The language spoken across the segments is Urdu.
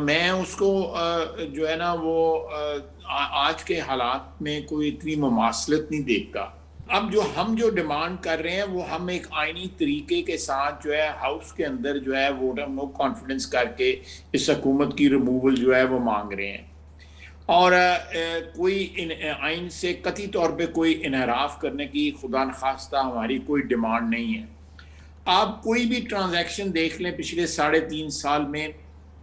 میں اس کو جو ہے نا وہ آج کے حالات میں کوئی اتنی مماثلت نہیں دیکھتا. اب ہم جو ڈیمانڈ کر رہے ہیں وہ ہم ایک آئینی طریقے کے ساتھ جو ہے ہاؤس کے اندر جو ہے ووٹ آف نو کانفیڈنس کر کے اس حکومت کی ریموول جو ہے وہ مانگ رہے ہیں. اور کوئی آئین سے قطعی طور پہ کوئی انحراف کرنے کی خدا نخواستہ ہماری کوئی ڈیمانڈ نہیں ہے. آپ کوئی بھی ٹرانزیکشن دیکھ لیں پچھلے 3.5 سال میں،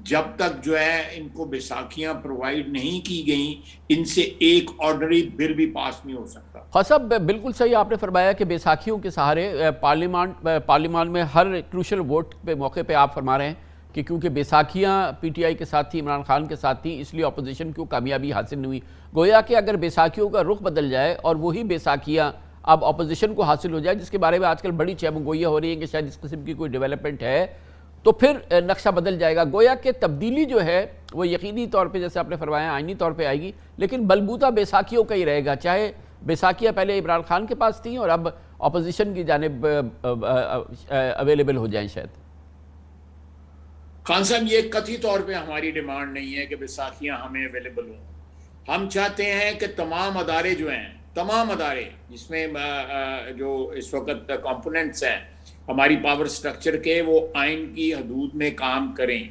جب تک جو ہے ان کو بیساکھیاں پرووائڈ نہیں کی گئیں، ان سے ایک آرڈنری بل بھی پاس نہیں ہو سکتا. خان صاحب بالکل صحیح آپ نے فرمایا کہ بیساکھیوں کے سہارے پارلیمان میں ہر کروشل ووٹ پہ موقع پہ آپ فرما رہے ہیں کہ کیونکہ بیساکھیاں پی ٹی آئی کے ساتھ تھی، عمران خان کے ساتھ تھی، اس لیے اپوزیشن کو کامیابی حاصل نہیں ہوئی. گویا کہ اگر بیساکھیوں کا رخ بدل جائے اور وہی بیساکھیاں اب اپوزیشن کو حاصل ہو جائے، جس کے بارے میں آج کل بڑی چہم گوئیاں ہو رہی ہیں کہ شاید اس قسم کی کوئی ڈیولپمنٹ ہے، تو پھر نقشہ بدل جائے گا. گویا کہ تبدیلی جو ہے وہ یقینی طور پہ جیسے آپ نے فرمایا آئینی طور پہ آئے گی، لیکن بلبوتا بیساکھیوں کا ہی رہے گا، چاہے بیساکھیاں پہلے عمران خان کے پاس تھیں اور اب اپوزیشن کی جانب اویلیبل ہو جائیں. شاید خان صاحب یہ قطعی طور پہ ہماری ڈیمانڈ نہیں ہے کہ بیساکھیاں ہمیں اویلیبل ہوں. ہم چاہتے ہیں کہ تمام ادارے جو ہیں، تمام ادارے جس میں جو اس وقت کمپوننٹس ہیں ہماری پاور سٹرکچر کے، وہ آئین کی حدود میں کام کریں.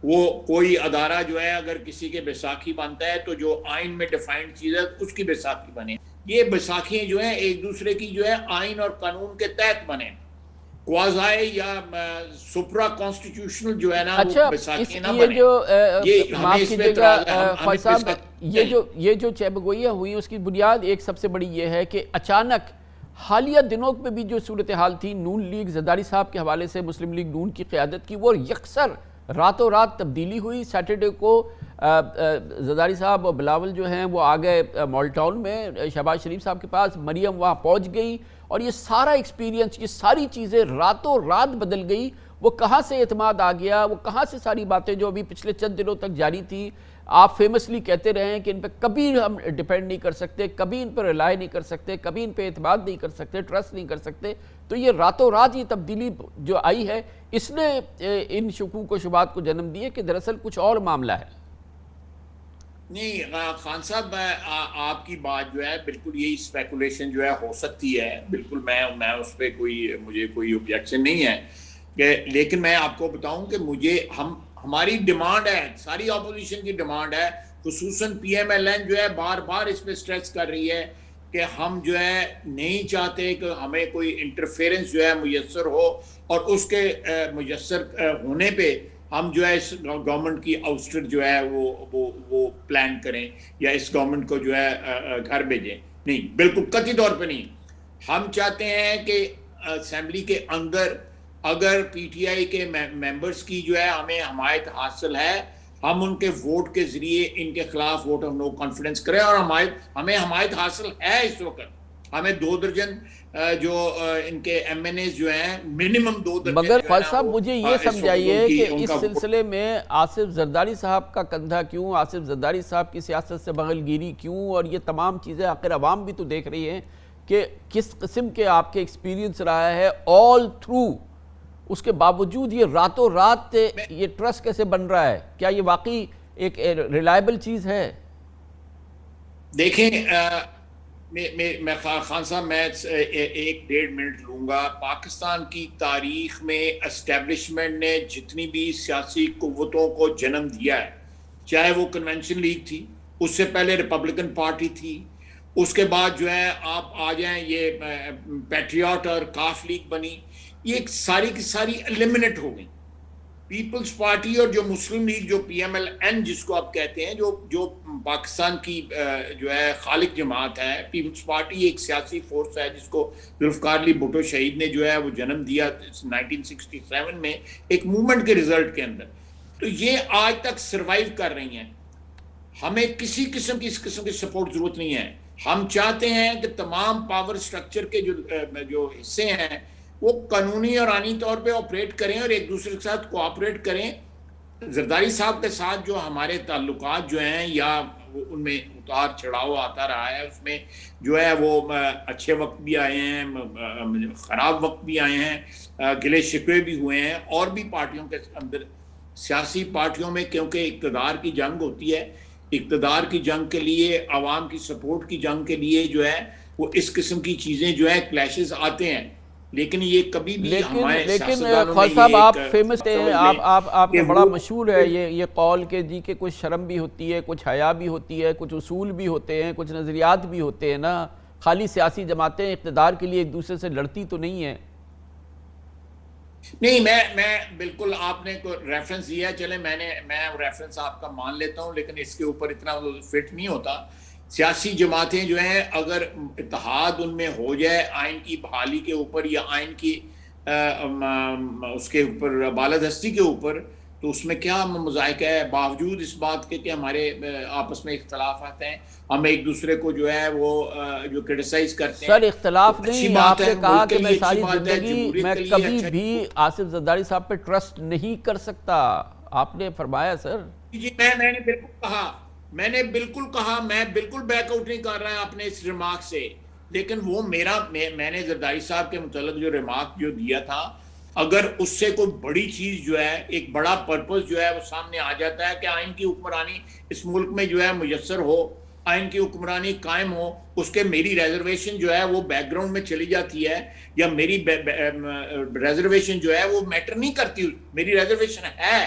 وہ کوئی ادارہ جو ہے اگر کسی کے بیساکھی بنتا ہے تو جو آئین میں ڈیفائنڈ چیز ہے اس کی بیساکھی بنے. یہ بیساکھیاں جو ہیں ایک دوسرے کی جو ہے آئین اور قانون کے تحت بنے، کوازائی یا سپرا کانسٹیٹیوشنل جو ہے نا وہ بیساکھیاں نہ بنے. یہ معاف کیجیے گا خواجہ صاحب، یہ جو چہم گوئیاں ہوئی اس کی بنیاد ایک سب سے بڑی یہ ہے کہ اچانک حالیہ دنوں میں بھی جو صورتحال تھی نون لیگ زرداری صاحب کے حوالے سے، مسلم لیگ نون کی قیادت کی، وہ یکسر راتوں رات تبدیلی ہوئی. سیٹرڈے کو زرداری صاحب اور بلاول جو ہیں وہ آگئے مال ٹاؤن میں شہباز شریف صاحب کے پاس، مریم وہاں پہنچ گئی، اور یہ سارا ایکسپیرینس، یہ ساری چیزیں راتوں رات بدل گئی. وہ کہاں سے اعتماد آ گیا، وہ کہاں سے ساری باتیں جو ابھی پچھلے چند دنوں تک جاری تھی، آپ فیمسلی کہتے رہے ہیں کہ ان پہ کبھی ہم ڈیپینڈ نہیں کر سکتے، کبھی ان پہ ریلائی نہیں کر سکتے، کبھی ان پہ اعتماد نہیں کر سکتے، ٹرسٹ نہیں کر سکتے. تو یہ راتوں رات یہ تبدیلی جو آئی ہے، اس نے ان شکوک و شبہات کو جنم دیے کہ دراصل کچھ اور معاملہ ہے. نہیں خان صاحب، آپ کی بات جو ہے بالکل یہی اسپیکولیشن جو ہے ہو سکتی ہے، بالکل میں اس پہ مجھے کوئی اوبجیکشن نہیں ہے، لیکن میں آپ کو بتاؤں کہ ہماری ڈیمانڈ ہے، ساری اپوزیشن کی ڈیمانڈ ہے، خصوصاً پی ایم ایل این جو ہے بار بار اس پہ سٹریس کر رہی ہے کہ ہم جو ہے نہیں چاہتے کہ ہمیں کوئی انٹرفیرنس جو ہے میسر ہو، اور اس کے میسر ہونے پہ ہم جو ہے اس گورنمنٹ کی آؤسٹر جو ہے وہ پلان کریں یا اس گورنمنٹ کو جو ہے گھر بھیجیں. نہیں، بالکل قطعی طور پہ نہیں. ہم چاہتے ہیں کہ اسمبلی کے اندر اگر پی ٹی آئی کے ممبرز کی جو ہے ہمیں حمایت حاصل ہے، ہم ان کے ووٹ کے ذریعے ان کے خلاف ووٹ آف نو کانفیڈنس کریں، اور ہمیں حمایت حاصل ہے. اس وقت ہمیں 2 درجن جو ان کے ایم این ایز جو ہیں، منیمم 2 درجن. مگر خواجہ صاحب مجھے یہ سمجھائیے کہ اس سلسلے میں آصف زرداری صاحب کا کندھا کیوں، آصف زرداری صاحب کی سیاست سے بغل گیری کیوں، اور یہ تمام چیزیں آخر عوام بھی تو دیکھ رہی ہیں کہ کس قسم کے آپ کے ایکسپیرینس رہا ہے آل تھرو. اس کے باوجود یہ راتوں رات یہ ٹرسٹ کیسے بن رہا ہے؟ کیا یہ واقعی ایک ریلائبل چیز ہے؟ دیکھیں میں خان صاحب میں 1-1.5 منٹ لوں گا. پاکستان کی تاریخ میں اسٹیبلشمنٹ نے جتنی بھی سیاسی قوتوں کو جنم دیا ہے، چاہے وہ کنونشن لیگ تھی، اس سے پہلے ریپبلکن پارٹی تھی، اس کے بعد جو ہے آپ آ جائیں یہ پیٹریاٹ اور کاف لیگ بنی، یہ ساری کی ساری ایلیمنیٹ ہو گئی. پیپلز پارٹی اور جو مسلم لیگ جو پی ایم ایل این جس کو آپ کہتے ہیں، جو پاکستان کی جو ہے خالق جماعت ہے، پیپلز پارٹی ایک سیاسی فورس ہے جس کو ذوالفقار علی بھٹو شہید نے جو ہے وہ جنم دیا 1967 میں ایک موومنٹ کے رزلٹ کے اندر. تو یہ آج تک سروائیو کر رہی ہیں. ہمیں کسی قسم کی سپورٹ ضرورت نہیں ہے. ہم چاہتے ہیں کہ تمام پاور سٹرکچر کے جو حصے ہیں وہ قانونی اور آئینی طور پہ آپریٹ کریں اور ایک دوسرے کے ساتھ کوآپریٹ کریں. زرداری صاحب کے ساتھ جو ہمارے تعلقات جو ہیں یا ان میں اتار چڑھاؤ آتا رہا ہے، اس میں جو ہے وہ اچھے وقت بھی آئے ہیں، خراب وقت بھی آئے ہیں، گلے شکوے بھی ہوئے ہیں، اور بھی پارٹیوں کے اندر سیاسی پارٹیوں میں کیونکہ اقتدار کی جنگ ہوتی ہے، اقتدار کی جنگ کے لیے، عوام کی سپورٹ کی جنگ کے لیے جو ہے وہ اس قسم کی چیزیں جو ہے کلیشز آتے ہیں، لیکن یہ کبھی بھی ہمارے لیکن سیاستدانوں خواجہ نے صاحب یہ آپ ایک فیمس ہیں، سمجھ لیں آپ کہ کا بڑا وہ مشہور ہے یہ قول کہ جی کہ کچھ شرم بھی ہوتی ہے، کچھ حیا بھی ہوتی ہے، کچھ اصول بھی ہوتے ہیں، کچھ نظریات بھی ہوتے ہیں نا، خالی سیاسی جماعتیں اقتدار کے لیے ایک دوسرے سے لڑتی تو نہیں ہیں۔ نہیں، میں بالکل، آپ نے کوئی ریفرنس دیا، چلے میں ریفرنس آپ کا مان لیتا ہوں، لیکن اس کے اوپر اتنا فٹ نہیں ہوتا۔ سیاسی جماعتیں جو ہیں اگر اتحاد ان میں ہو جائے آئین کی بحالی کے اوپر یا آئین کی اس کے اوپر بالادستی کے اوپر، تو اس میں کیا مذائقہ ہے، باوجود اس بات کے کہ ہمارے آپس میں اختلافات ہیں، ہم ایک دوسرے کو جو ہے وہ جو کرٹیسائز کرتے ہیں، سر تو اختلاف اچھی نہیں، بات آپ ہے، نے کہا ملک کے کہ میں لیے اچھی ساری بات ہے، زندگی جمہوریت میں کے لیے کبھی اچھا۔ بھی آصف زرداری صاحب پہ ٹرسٹ نہیں کر سکتا، آپ نے فرمایا سر۔ جی، میں نے بالکل کہا، میں بالکل بیک آؤٹ نہیں کر رہا ہے اپنے اس ریمارک سے، لیکن وہ میں نے زرداری صاحب کے متعلق جو ریمارک جو دیا تھا، اگر اس سے کوئی بڑی چیز جو ہے، ایک بڑا پرپس جو ہے وہ سامنے آ جاتا ہے کہ آئین کی حکمرانی اس ملک میں جو ہے میسر ہو، آئین کی حکمرانی قائم ہو، اس کے میری ریزرویشن جو ہے وہ بیک گراؤنڈ میں چلی جاتی ہے، یا میری ریزرویشن جو ہے وہ میٹر نہیں کرتی، میری ریزرویشن ہے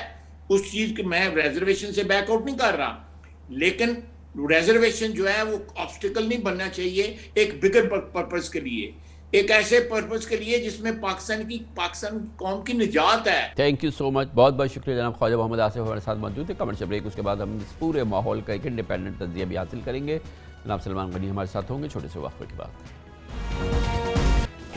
اس چیز کہ میں ریزرویشن سے بیک آؤٹ نہیں کر رہا، لیکن ریزرویشن جو ہے وہ آبسٹیکل نہیں بننا چاہیے ایک بگر پرپس کے لیے، ایک ایسے پرپس کے لیے جس میں پاکستان قوم کی نجات ہے۔ تھینک یو سو مچ، بہت بہت شکریہ جناب خواجہ محمد آصف ہمارے ساتھ موجود ہے۔ کمرشل بریک، اس کے بعد ہم اس پورے ماحول کا ایک انڈیپینڈنٹ تجزیہ بھی حاصل کریں گے۔ جناب سلمان غنی ہمارے ساتھ ہوں گے چھوٹے سے وقفے کے بعد۔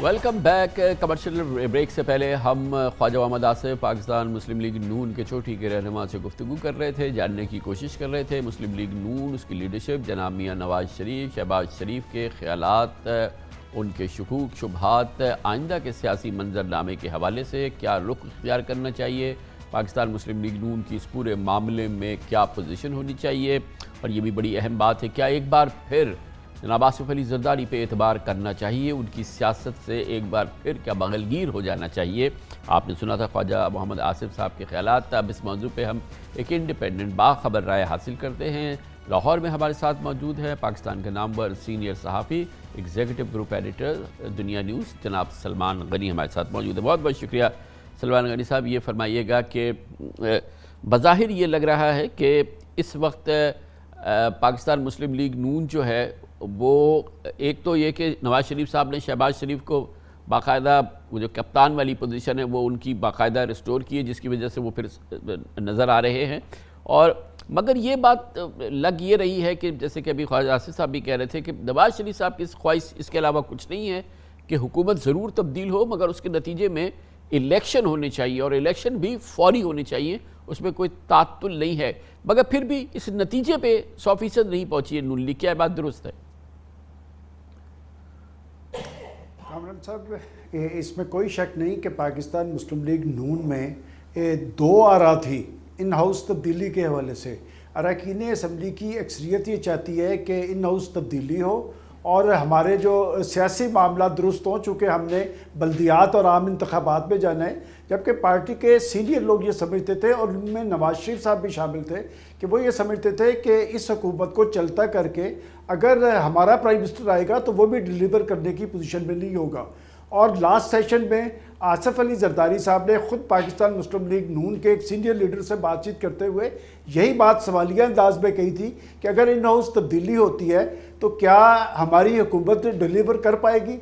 Welcome back. کمرشل بریک سے پہلے ہم خواجہ محمد آصف، پاکستان مسلم لیگ نون کے چوٹی کے رہنما سے گفتگو کر رہے تھے، جاننے کی کوشش کر رہے تھے مسلم لیگ نون، اس کی لیڈرشپ، جناب میاں نواز شریف، شہباز شریف کے خیالات، ان کے شکوک شبہات، آئندہ کے سیاسی منظرنامے کے حوالے سے کیا رخ اختیار کرنا چاہیے، پاکستان مسلم لیگ نون کی اس پورے معاملے میں کیا پوزیشن ہونی چاہیے، اور یہ بھی بڑی اہم بات ہے، کیا ایک بار پھر جناب آصف علی زرداری پہ اعتبار کرنا چاہیے، ان کی سیاست سے ایک بار پھر کیا بغلگیر ہو جانا چاہیے۔ آپ نے سنا تھا خواجہ محمد آصف صاحب کے خیالات۔ اب اس موضوع پہ ہم ایک انڈیپینڈنٹ باخبر رائے حاصل کرتے ہیں۔ لاہور میں ہمارے ساتھ موجود ہے پاکستان کے نامور سینئر صحافی، ایگزیکٹو گروپ ایڈیٹر دنیا نیوز، جناب سلمان غنی ہمارے ساتھ موجود ہے۔ بہت بہت شکریہ سلمان غنی صاحب۔ یہ فرمائیے گا کہ بظاہر یہ لگ رہا ہے کہ اس وقت پاکستان مسلم لیگ نون جو ہے وہ ایک تو یہ کہ نواز شریف صاحب نے شہباز شریف کو باقاعدہ وہ جو کپتان والی پوزیشن ہے وہ ان کی باقاعدہ ریسٹور کی ہے، جس کی وجہ سے وہ پھر نظر آ رہے ہیں، اور مگر یہ بات لگ یہ رہی ہے کہ جیسے کہ ابھی خواجہ آصف صاحب بھی کہہ رہے تھے کہ نواز شریف صاحب کی خواہش اس کے علاوہ کچھ نہیں ہے کہ حکومت ضرور تبدیل ہو، مگر اس کے نتیجے میں الیکشن ہونے چاہیے، اور الیکشن بھی فوری ہونے چاہیے، اس میں کوئی تعطل نہیں ہے، مگر پھر بھی اس نتیجے پہ 100% نہیں پہنچی ہے نون لیگ۔ کیا بات درست ہے؟ کامران صاحب، اس میں کوئی شک نہیں کہ پاکستان مسلم لیگ نون میں دو آراء تھی ان ہاؤس تبدیلی کے حوالے سے۔ اراکین اسمبلی کی اکثریت یہ چاہتی ہے کہ ان ہاؤس تبدیلی ہو اور ہمارے جو سیاسی معاملات درست ہوں، چونکہ ہم نے بلدیات اور عام انتخابات میں جانا ہے، جبکہ پارٹی کے سینئر لوگ یہ سمجھتے تھے، اور ان میں نواز شریف صاحب بھی شامل تھے، کہ وہ یہ سمجھتے تھے کہ اس حکومت کو چلتا کر کے اگر ہمارا پرائم منسٹر آئے گا تو وہ بھی ڈیلیور کرنے کی پوزیشن میں نہیں ہوگا۔ اور لاسٹ سیشن میں آصف علی زرداری صاحب نے خود پاکستان مسلم لیگ نون کے ایک سینئر لیڈر سے بات چیت کرتے ہوئے یہی بات سوالیہ انداز میں کہی تھی کہ اگر ان ہاؤس تبدیلی ہوتی ہے تو کیا ہماری حکومت ڈیلیور کر پائے گی۔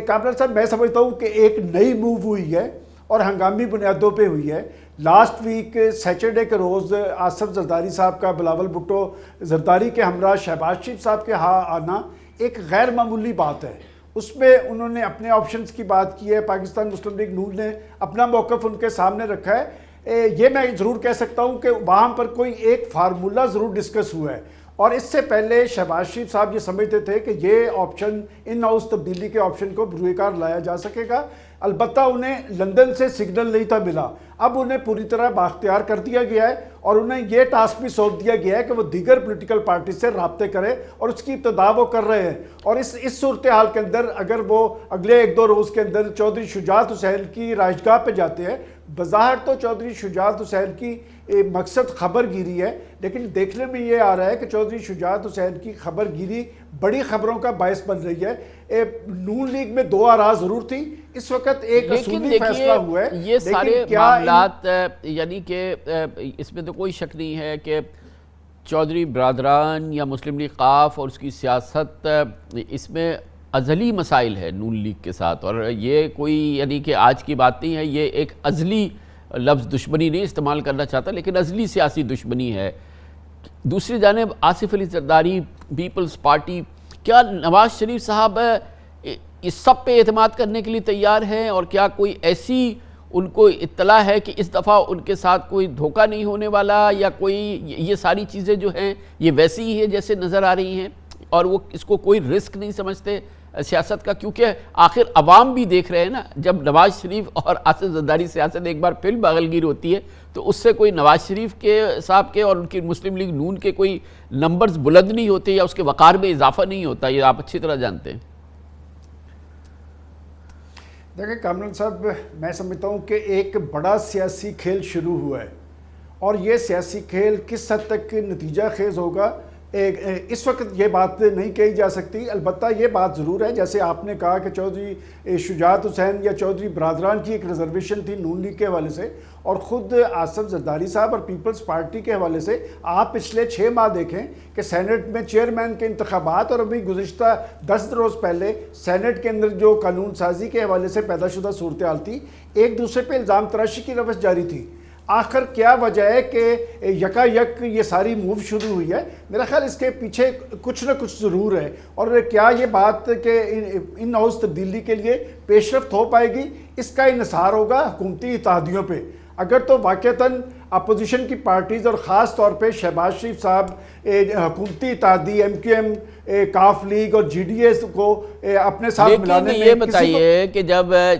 کامران صاحب، میں سمجھتا ہوں کہ ایک نئی موو ہوئی ہے اور ہنگامی بنیادوں پہ ہوئی ہے۔ لاسٹ ویک سیچرڈے کے روز آصف زرداری صاحب کا بلاول بھٹو زرداری کے ہمراہ شہباز شریف صاحب کے ہاں آنا ایک غیر معمولی بات ہے۔ اس میں انہوں نے اپنے آپشنز کی بات کی ہے، پاکستان مسلم لیگ نون نے اپنا موقف ان کے سامنے رکھا ہے۔ یہ میں ضرور کہہ سکتا ہوں کہ وہاں پر کوئی ایک فارمولہ ضرور ڈسکس ہوا ہے، اور اس سے پہلے شہباز شریف صاحب یہ سمجھتے تھے کہ یہ آپشن ان ہاؤس تبدیلی کے آپشن کو بروئے کار لایا جا سکے گا، البتہ انہیں لندن سے سگنل نہیں تھا ملا۔ اب انہیں پوری طرح بااختیار کر دیا گیا ہے، اور انہیں یہ ٹاسک بھی سونپ دیا گیا ہے کہ وہ دیگر پولیٹیکل پارٹی سے رابطے کریں، اور اس کی ابتدا وہ کر رہے ہیں۔ اور اس صورتحال کے اندر اگر وہ اگلے ایک دو روز کے اندر چودھری شجاعت حسین کی رہائش گاہ پہ جاتے ہیں بظاہر تو چودھری شجاعت حسین کی مقصد خبر گیری ہے، لیکن دیکھنے میں یہ آ رہا ہے کہ چودھری شجاعت حسین کی خبر گیری بڑی خبروں کا باعث بن رہی ہے۔ نون لیگ میں 2 آراء ضرور تھی، اس وقت ایک اصولی فیصلہ ہوا ہے، یہ سارے لیکن کیا معاملات یعنی کہ اس میں تو کوئی شک نہیں ہے کہ چودھری برادران یا مسلم لیگ قاف اور اس کی سیاست اس میں ازلی مسائل ہے نون لیگ کے ساتھ، اور یہ کوئی یعنی کہ آج کی بات نہیں ہے، یہ ایک ازلی لفظ دشمنی نہیں استعمال کرنا چاہتا لیکن ازلی سیاسی دشمنی ہے۔ دوسری جانب آصف علی زرداری، پیپلز پارٹی، کیا نواز شریف صاحب اس سب پہ اعتماد کرنے کے لیے تیار ہیں، اور کیا کوئی ایسی ان کو اطلاع ہے کہ اس دفعہ ان کے ساتھ کوئی دھوکہ نہیں ہونے والا، یا کوئی یہ ساری چیزیں جو ہیں یہ ویسی ہی ہیں جیسے نظر آ رہی ہیں، اور وہ اس کو کوئی رسک نہیں سمجھتے سیاست کا؟ کیونکہ آخر عوام بھی دیکھ رہے ہیں نا، جب نواز شریف اور آصف زرداری سیاست ایک بار پھر باغلگیر ہوتی ہے تو اس سے کوئی نواز شریف کے صاحب کے اور ان کی مسلم لیگ نون کے کوئی نمبرز بلند نہیں ہوتے یا اس کے وقار میں اضافہ نہیں ہوتا، یہ آپ اچھی طرح جانتے ہیں۔ دیکھیں کامران صاحب، میں سمجھتا ہوں کہ ایک بڑا سیاسی کھیل شروع ہوا ہے، اور یہ سیاسی کھیل کس حد تک نتیجہ خیز ہوگا اس وقت یہ بات نہیں کہی جا سکتی۔ البتہ یہ بات ضرور ہے، جیسے آپ نے کہا کہ چودھری شجاعت حسین یا چودھری برادران کی ایک ریزرویشن تھی نون لیگ کے حوالے سے، اور خود آصف زرداری صاحب اور پیپلز پارٹی کے حوالے سے آپ پچھلے 6 ماہ دیکھیں کہ سینٹ میں چیئرمین کے انتخابات، اور ابھی گزشتہ 10 روز پہلے سینٹ کے اندر جو قانون سازی کے حوالے سے پیدا شدہ صورتحال تھی، ایک دوسرے پہ الزام تراشی کی روش جاری تھی۔ آخر کیا وجہ ہے کہ یکا یک یہ ساری موو شروع ہوئی ہے؟ میرا خیال اس کے پیچھے کچھ نہ کچھ ضرور ہے، اور کیا یہ بات کہ ان ہاؤس تبدیلی کے لیے پیش رفت ہو پائے گی، اس کا انحصار ہوگا حکومتی اتحادیوں پہ۔ اگر تو واقعتاً اپوزیشن کی پارٹیز اور خاص طور پہ شہباز شریف صاحب حکومتی اتحادی ایم کیو ایم، کاف لیگ اور جی ڈی ایس کو اپنے ساتھ ملانے میں، لیکن یہ بتائیے کہ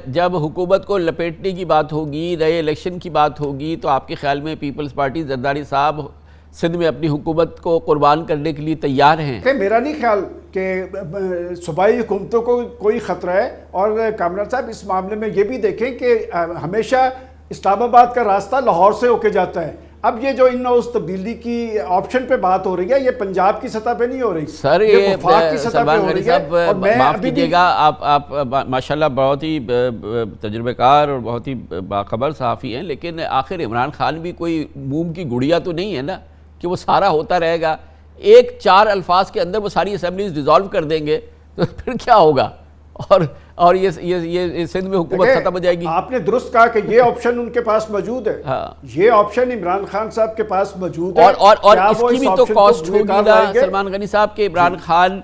جب حکومت کو لپیٹنے کی بات ہوگی، نئے الیکشن کی بات ہوگی، تو آپ کے خیال میں پیپلز پارٹی زرداری صاحب سندھ میں اپنی حکومت کو قربان کرنے کے لیے تیار ہیں؟ کہ میرا نہیں خیال کہ صوبائی حکومتوں کو کوئی خطرہ ہے، اور کامران صاحب اس معاملے میں یہ بھی دیکھیں کہ ہمیشہ اسلام آباد کا راستہ لاہور سے ہو کے جاتا ہے۔ اب یہ جو ان ہاؤس تبدیلی کی آپشن پہ بات ہو رہی ہے، یہ پنجاب کی سطح پہ نہیں ہو رہی سر، یہ وفاق کی سطح پہ ہو رہی ہے، اور میں معاف کیجیے گا، آپ ماشاءاللہ بہت ہی تجربہ کار اور بہت ہی باخبر صحافی ہیں، لیکن آخر عمران خان بھی کوئی موم کی گڑیا تو نہیں ہے نا کہ وہ سارا ہوتا رہے گا۔ 4 الفاظ کے اندر وہ ساری اسمبلیز ڈیزالو کر دیں گے تو پھر کیا ہوگا، اور یہ سندھ میں حکومت ختم ہو جائے گی۔ آپ نے درست کہا کہ یہ آپشن ان کے پاس موجود ہے، یہ آپشن عمران خان صاحب کے پاس موجود ہے، اور اس کی بھی تو کاسٹ ہوگی نا سلمان غنی صاحب کہ عمران خان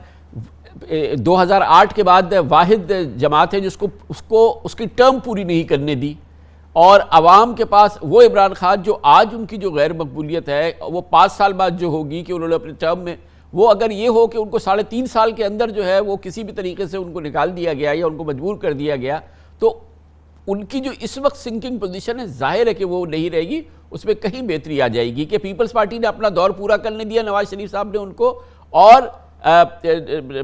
2008 کے بعد واحد جماعت ہے جس کو اس کی ٹرم پوری نہیں کرنے دی، اور عوام کے پاس وہ عمران خان جو آج ان کی جو غیر مقبولیت ہے وہ 5 سال بعد جو ہوگی کہ انہوں نے اپنے ٹرم میں، وہ اگر یہ ہو کہ ان کو 3.5 سال کے اندر جو ہے وہ کسی بھی طریقے سے ان کو نکال دیا گیا یا ان کو مجبور کر دیا گیا، تو ان کی جو اس وقت سنکنگ پوزیشن ہے ظاہر ہے کہ وہ نہیں رہے گی، اس میں کہیں بہتری آ جائے گی کہ پیپلز پارٹی نے اپنا دور پورا کرنے دیا نواز شریف صاحب نے ان کو، اور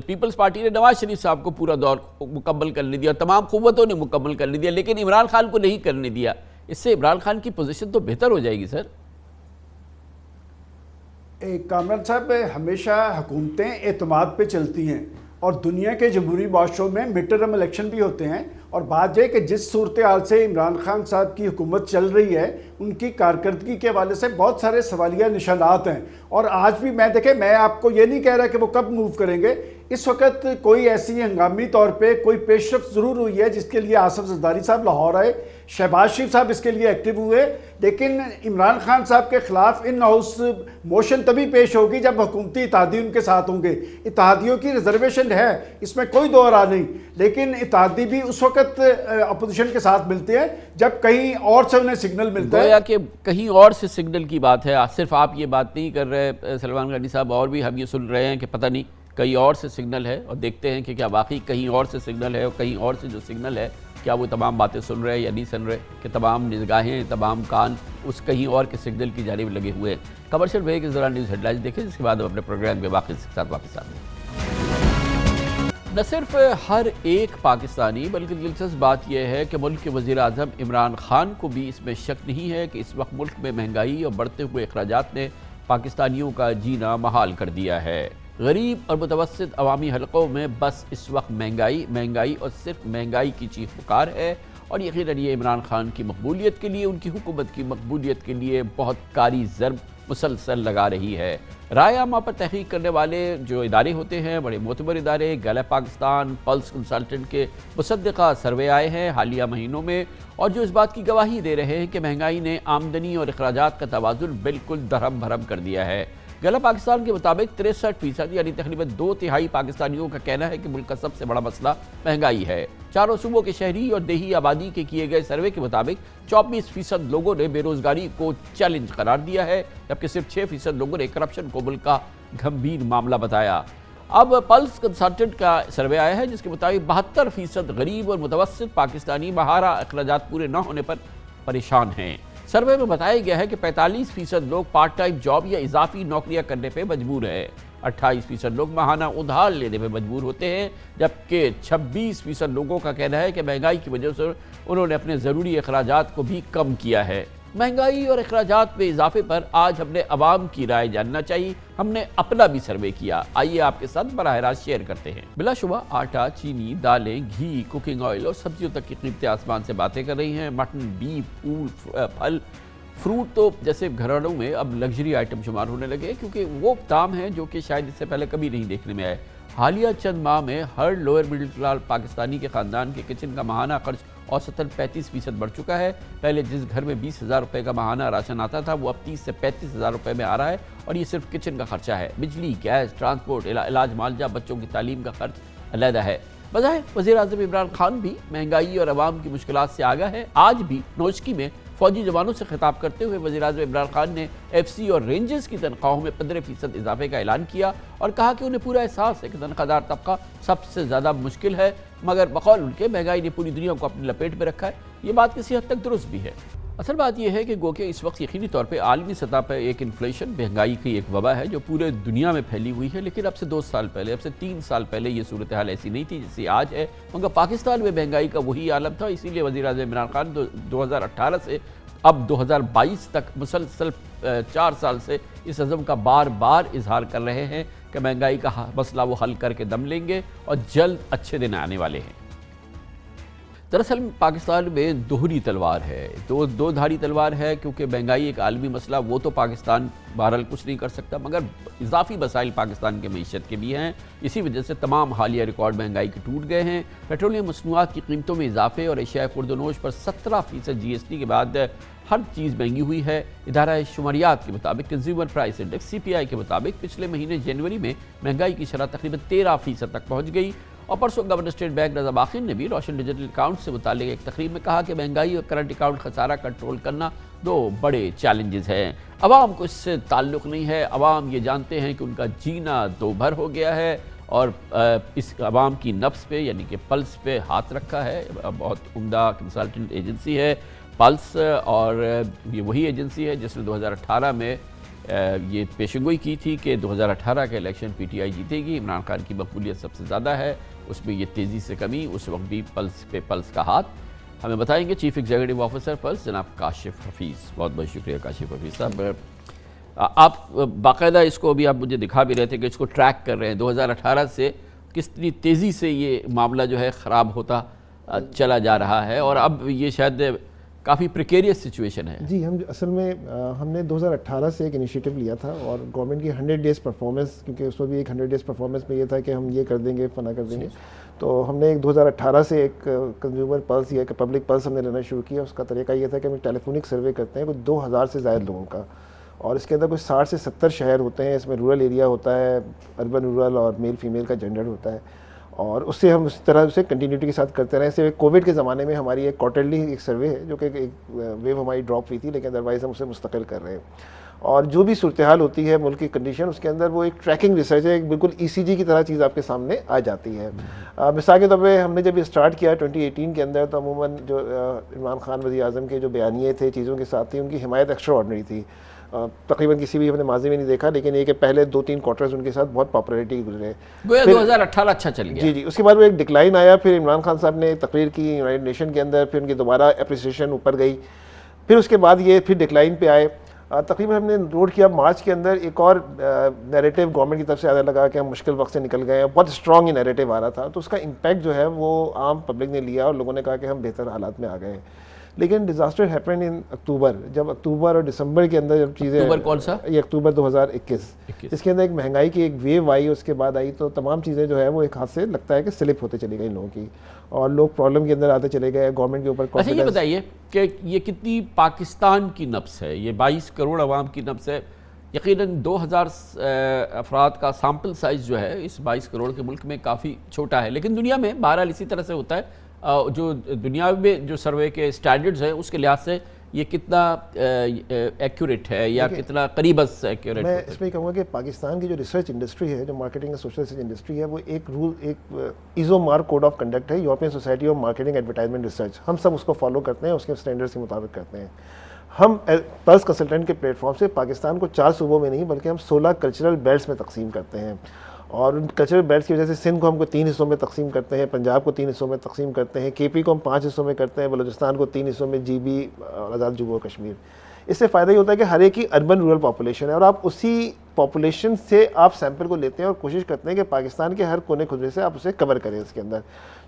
پیپلز پارٹی نے نواز شریف صاحب کو پورا دور مکمل کرنے دیا، تمام قوتوں نے مکمل کرنے دیا، لیکن عمران خان کو نہیں کرنے دیا۔ اس سے عمران خان کی پوزیشن تو بہتر ہو جائے گی سر۔ کامران صاحب، ہمیشہ حکومتیں اعتماد پہ چلتی ہیں، اور دنیا کے جمہوری معاشروں میں مڈ ٹرم الیکشن بھی ہوتے ہیں، اور بات یہ کہ جس صورتحال سے عمران خان صاحب کی حکومت چل رہی ہے ان کی کارکردگی کے حوالے سے بہت سارے سوالیہ نشانات ہیں، اور آج بھی میں آپ کو یہ نہیں کہہ رہا کہ وہ کب موو کریں گے، اس وقت کوئی ایسی ہنگامی طور پہ کوئی پیش رفت ضرور ہوئی ہے جس کے لیے آصف زرداری صاحب لاہور آئے، شہباز شریف صاحب اس کے لیے ایکٹیو ہوئے، لیکن عمران خان صاحب کے خلاف ان ہاؤس موشن تبھی پیش ہوگی جب حکومتی اتحادی ان کے ساتھ ہوں گے۔ اتحادیوں کی ریزرویشن ہے، اس میں کوئی دو راہ نہیں، لیکن اتحادی بھی اس وقت اپوزیشن کے ساتھ ملتے ہیں جب کہیں اور سے انہیں سگنل ملتا ہے۔ گویا کہ کہیں اور سے سگنل کی بات ہے، صرف آپ یہ بات نہیں کر رہے سلمان غنی صاحب، اور بھی ہم یہ سن رہے ہیں کہ پتہ نہیں کہیں اور سے سگنل ہے، اور دیکھتے ہیں کہ کیا واقعی کہیں اور سے سگنل ہے، اور کہیں اور سے جو سگنل ہے کیا وہ تمام باتیں سن رہے ہیں یا نہیں سن رہے، کہ تمام نگاہیں تمام کان اس کہیں اور کے سگنل کی جانب لگے ہوئے ہیں۔ کمرشل بریک کے دوران نیوز ہیڈ لائنز دیکھیں، جس کے بعد ہم اپنے پروگرام کے باقی کے ساتھ واپس آتے ہیں۔ نہ صرف ہر ایک پاکستانی بلکہ دلچسپ بات یہ ہے کہ ملک کے وزیر اعظم عمران خان کو بھی اس میں شک نہیں ہے کہ اس وقت ملک میں مہنگائی اور بڑھتے ہوئے اخراجات نے پاکستانیوں کا جینا محال کر دیا ہے۔ غریب اور متوسط عوامی حلقوں میں بس اس وقت مہنگائی اور صرف مہنگائی کی چیخ پکار ہے، اور یقیناً یہ عمران خان کی مقبولیت کے لیے، ان کی حکومت کی مقبولیت کے لیے بہت کاری ضرب مسلسل لگا رہی ہے۔ رائے عامہ پر تحقیق کرنے والے جو ادارے ہوتے ہیں، بڑے معتبر ادارے، گیلپ پاکستان، پلس کنسلٹنٹ کے مصدقہ سروے آئے ہیں حالیہ مہینوں میں، اور جو اس بات کی گواہی دے رہے ہیں کہ مہنگائی نے آمدنی اور اخراجات کا توازن بالکل درہم بھرم کر دیا ہے۔ گیلپ پاکستان کے مطابق 63% یعنی تقریباً 2/3 پاکستانیوں کا کہنا ہے کہ ملک کا سب سے بڑا مسئلہ مہنگائی ہے۔ چاروں صوبوں کے شہری اور دیہی آبادی کے کیے گئے سروے کے مطابق 24% لوگوں نے بے روزگاری کو چیلنج قرار دیا ہے، جبکہ صرف 6% لوگوں نے کرپشن کو ملک کا گھمبیر معاملہ بتایا۔ اب پلس کنسلٹنٹ کا سروے آیا ہے جس کے مطابق 72% غریب اور متوسط پاکستانی ماہانہ اخراجات پورے نہ ہونے پر پریشان ہیں۔ سروے میں بتایا گیا ہے کہ 45% لوگ پارٹ ٹائم جاب یا اضافی نوکریاں کرنے پہ مجبور ہیں، 28% لوگ ماہانہ ادھار لینے پہ مجبور ہوتے ہیں، جبکہ 26% لوگوں کا کہنا ہے کہ مہنگائی کی وجہ سے انہوں نے اپنے ضروری اخراجات کو بھی کم کیا ہے۔ مہنگائی اور اخراجات میں اضافے پر آج ہم نے عوام کی رائے جاننا چاہیے۔ ہم نے اپنا بھی سروے کیا، آئیے آپ کے ساتھ براہ راست شیئر کرتے ہیں۔ بلا شبہ آٹا، چینی، دالیں، گھی، کوکنگ آئل اور سبزیوں تک کی قیمتیں آسمان سے باتیں کر رہی ہیں۔ مٹن، بیف، پھل، فروٹ تو جیسے گھرانوں میں اب لگژری آئٹم شمار ہونے لگے، کیونکہ وہ دام ہیں جو کہ شاید اس سے پہلے کبھی نہیں دیکھنے میں آئے۔ حالیہ چند ماہ میں ہر لوئر مڈل کلاس پاکستانی کے خاندان کے کچن کا ماہانہ خرچ اوسطاً 35% بڑھ چکا ہے۔ پہلے جس گھر میں 20,000 روپے کا ماہانہ راشن آتا تھا وہ اب 30 سے 35,000 روپے میں آ رہا ہے، اور یہ صرف کچن کا خرچہ ہے۔ بجلی، گیس، ٹرانسپورٹ، علاج معالجہ، بچوں کی تعلیم کا خرچ علیحدہ ہے۔ بظاہر وزیر اعظم عمران خان بھی مہنگائی اور عوام کی مشکلات سے آگاہ ہے۔ آج بھی نوشکی میں فوجی جوانوں سے خطاب کرتے ہوئے وزیر اعظم عمران خان نے ایف سی اور رینجرز کی تنخواہوں میں 15% اضافے کا اعلان کیا، اور کہا کہ انہیں پورا احساس ہے کہ تنخواہ دار طبقہ سب سے زیادہ مشکل ہے، مگر بقول ان کے مہنگائی نے پوری دنیا کو اپنی لپیٹ میں رکھا ہے۔ یہ بات کسی حد تک درست بھی ہے۔ اصل بات یہ ہے کہ گو کہ اس وقت یقینی طور پہ عالمی سطح پر ایک انفلیشن، مہنگائی کی ایک وبا ہے جو پورے دنیا میں پھیلی ہوئی ہے، لیکن اب سے 2 سال پہلے، اب سے 3 سال پہلے یہ صورتحال ایسی نہیں تھی جیسی آج ہے، مگر پاکستان میں مہنگائی کا وہی عالم تھا۔ اسی لیے وزیر اعظم عمران خان 2018 سے اب 2022 تک مسلسل 4 سال سے اس عزم کا بار بار اظہار کر رہے ہیں کہ مہنگائی کا مسئلہ وہ حل کر کے دم لیں گے، اور جلد اچھے دن آنے والے ہیں۔ دراصل پاکستان میں دوہری تلوار ہے، دو دھاری تلوار ہے، کیونکہ مہنگائی ایک عالمی مسئلہ، وہ تو پاکستان بہرحال کچھ نہیں کر سکتا، مگر اضافی مسائل پاکستان کے معیشت کے بھی ہیں۔ اسی وجہ سے تمام حالیہ ریکارڈ مہنگائی کے ٹوٹ گئے ہیں۔ پیٹرولیم مصنوعات کی قیمتوں میں اضافے اور اشیاء خورد و نوش پر 17% جی ایس ٹی کے بعد ہر چیز مہنگی ہوئی ہے۔ ادارہ شماریات کے مطابق کنزیومر پرائس انڈیکس سی پی آئی کے مطابق پچھلے مہینے جنوری میں مہنگائی کی شرح تقریباً 13% تک پہنچ گئی، اور پرسوں گورنر اسٹیٹ بینک رضا باخر نے بھی روشن ڈیجیٹل اکاؤنٹ سے متعلق ایک تقریر میں کہا کہ مہنگائی اور کرنٹ اکاؤنٹ خسارہ کنٹرول کرنا 2 بڑے چیلنجز ہیں۔ عوام کو اس سے تعلق نہیں ہے، عوام یہ جانتے ہیں کہ ان کا جینا 2 بھر ہو گیا ہے، اور اس عوام کی نفس پہ یعنی کہ پلس پہ ہاتھ رکھا ہے۔ بہت عمدہ کنسلٹنٹ ایجنسی ہے پلس، اور یہ وہی ایجنسی ہے جس نے 2018 میں یہ پیشنگوئی کی تھی کہ 2018 کا الیکشن پی ٹی آئی جیتے گی، عمران خان کی مقبولیت سب سے زیادہ ہے، اس میں یہ تیزی سے کمی، اس وقت بھی پلس پہ پلس کا ہاتھ۔ ہمیں بتائیں گے چیف ایگزیکٹو آفیسر پلس جناب کاشف حفیظ۔ بہت بہت شکریہ کاشف حفیظ صاحب۔ آپ باقاعدہ اس کو ابھی آپ مجھے دکھا بھی رہے تھے کہ اس کو ٹریک کر رہے ہیں، 2018 سے کتنی تیزی سے یہ معاملہ جو ہے خراب ہوتا چلا جا رہا ہے، اور اب یہ شاید کافی پریکیریس سچویشن ہے۔ جی، اصل میں ہم نے 2018 سے ایک انیشیٹو لیا تھا، اور گورنمنٹ کی 100 ڈیز پرفارمنس، کیونکہ اس میں بھی ایک 100 ڈیز پرفارمنس میں یہ تھا کہ ہم یہ کر دیں گے، فنا کر دیں گے، تو ہم نے ایک 2018 سے ایک کنزیومر پلس یا ایک پبلک پلس ہم نے لینا شروع کیا۔ اس کا طریقہ یہ تھا کہ ہم ٹیلی فونک سروے کرتے ہیں کچھ 2000 سے زائد لوگوں کا، اور اس کے اندر کچھ 60 سے 70 شہر ہوتے ہیں، اس میں رورل ایریا ہوتا ہے، اربن رورل، اور میل فیمیل کا جینڈر ہوتا ہے، اور اس سے ہم اس طرح سے کنٹینیوٹی کے ساتھ کرتے رہے۔ صرف کووڈ کے زمانے میں ہماری ایک کوارٹرلی ایک سروے ہے جو کہ ایک ویو ہماری ڈراپ ہوئی تھی، لیکن ادروائز ہم اسے مستقل کر رہے ہیں، اور جو بھی صورتحال ہوتی ہے ملک کی کنڈیشن، اس کے اندر وہ ایک ٹریکنگ ریسرچ ہے، ایک بالکل ای سی جی کی طرح چیز آپ کے سامنے آ جاتی ہے۔ مثال کے طور پہ ہم نے جب یہ اسٹارٹ کیا 2018 کے اندر، تو عموماً جو عمران خان وزیر اعظم کے جو بیانیے تھے چیزوں کے ساتھ تھی، ان کی حمایت ایکسٹرا آرڈنری تھی۔ تقریباً کسی بھی ہم نے ماضی میں نہیں دیکھا، لیکن یہ کہ پہلے 2-3 کوارٹرز ان کے ساتھ بہت پاپولیرٹی گزرے. گویا 2018 اچھا چل گیا. جی اس کے بعد وہ ایک ڈکلائن آیا. پھر عمران خان صاحب نے تقریر کی یونائٹڈ نیشن کے اندر، پھر ان کی دوبارہ اپریسیشن اوپر گئی. پھر اس کے بعد یہ پھر ڈکلائن پہ آئے. تقریباً ہم نے نوٹ کیا مارچ کے اندر ایک اور نیریٹو گورنمنٹ کی طرف سے آنے لگا کہ ہم مشکل وقت سے نکل گئے ہیں. بہت اسٹرانگ نیریٹو آ رہا تھا، تو اس کا امپیکٹ جو ہے وہ عام پبلک نے لیا اور لوگوں نے کہا کہ ہم بہتر حالات میں آ گئے ہیں. لیکن ڈیزاسٹر ہیپن ان اکتوبر، جب اکتوبر اور دسمبر کے اندر جب چیزیں، اکتوبر کون سا؟ یہ اکتوبر 2021، اس کے اندر ایک مہنگائی کی ایک ویو آئی، اس کے بعد آئی تو تمام چیزیں جو ہے وہ ایک ہاتھ سے لگتا ہے کہ سلپ ہوتے چلی گئی لوگوں کی، اور لوگ پرابلم کے اندر آتے چلے گئے. گورنمنٹ کے اوپر اچھا یہ بتائیے کہ یہ کتنی پاکستان کی نبض ہے؟ یہ 22 کروڑ عوام کی نبض ہے. یقیناً 2000 افراد کا سامپل سائز جو ہے اس 22 کروڑ کے ملک میں کافی چھوٹا ہے، لیکن دنیا میں بہرحال اسی طرح سے ہوتا ہے. جو دنیا میں جو سروے کے سٹینڈرڈز ہیں اس کے لحاظ سے یہ کتنا ایکوریٹ ہے یا کتنا قریب از ایکوریٹ؟ میں اس میں کہوں گا کہ پاکستان کی جو ریسرچ انڈسٹری ہے، جو مارکیٹنگ اور سوشل ریسرچ انڈسٹری ہے، وہ ایک رول، ایک ایزو مارک کوڈ آف کنڈکٹ ہے، European society of marketing advertisement research. ہم سب اس کو فالو کرتے ہیں، اس کے اسٹینڈرڈس کے مطابق کرتے ہیں. ہم پلس کنسلٹنٹ کے پلیٹ فارم سے پاکستان کو 4 صوبوں میں نہیں بلکہ ہم 16 کلچرل بیلٹس میں تقسیم کرتے ہیں. اور ان کلچرل بیلٹس کی وجہ سے سندھ کو ہم کو 3 حصوں میں تقسیم کرتے ہیں، پنجاب کو 3 حصوں میں تقسیم کرتے ہیں، کے پی کو ہم 5 حصوں میں کرتے ہیں، بلوچستان کو 3 حصوں میں، جی بی اور آزاد جموں و کشمیر. اس سے فائدہ یہ ہوتا ہے کہ ہر ایک کی اربن رورل پاپولیشن ہے، اور آپ اسی پاپولیشن سے آپ سیمپل کو لیتے ہیں اور کوشش کرتے ہیں کہ پاکستان کے ہر کونے خطے سے آپ اسے کور کریں. اس کے اندر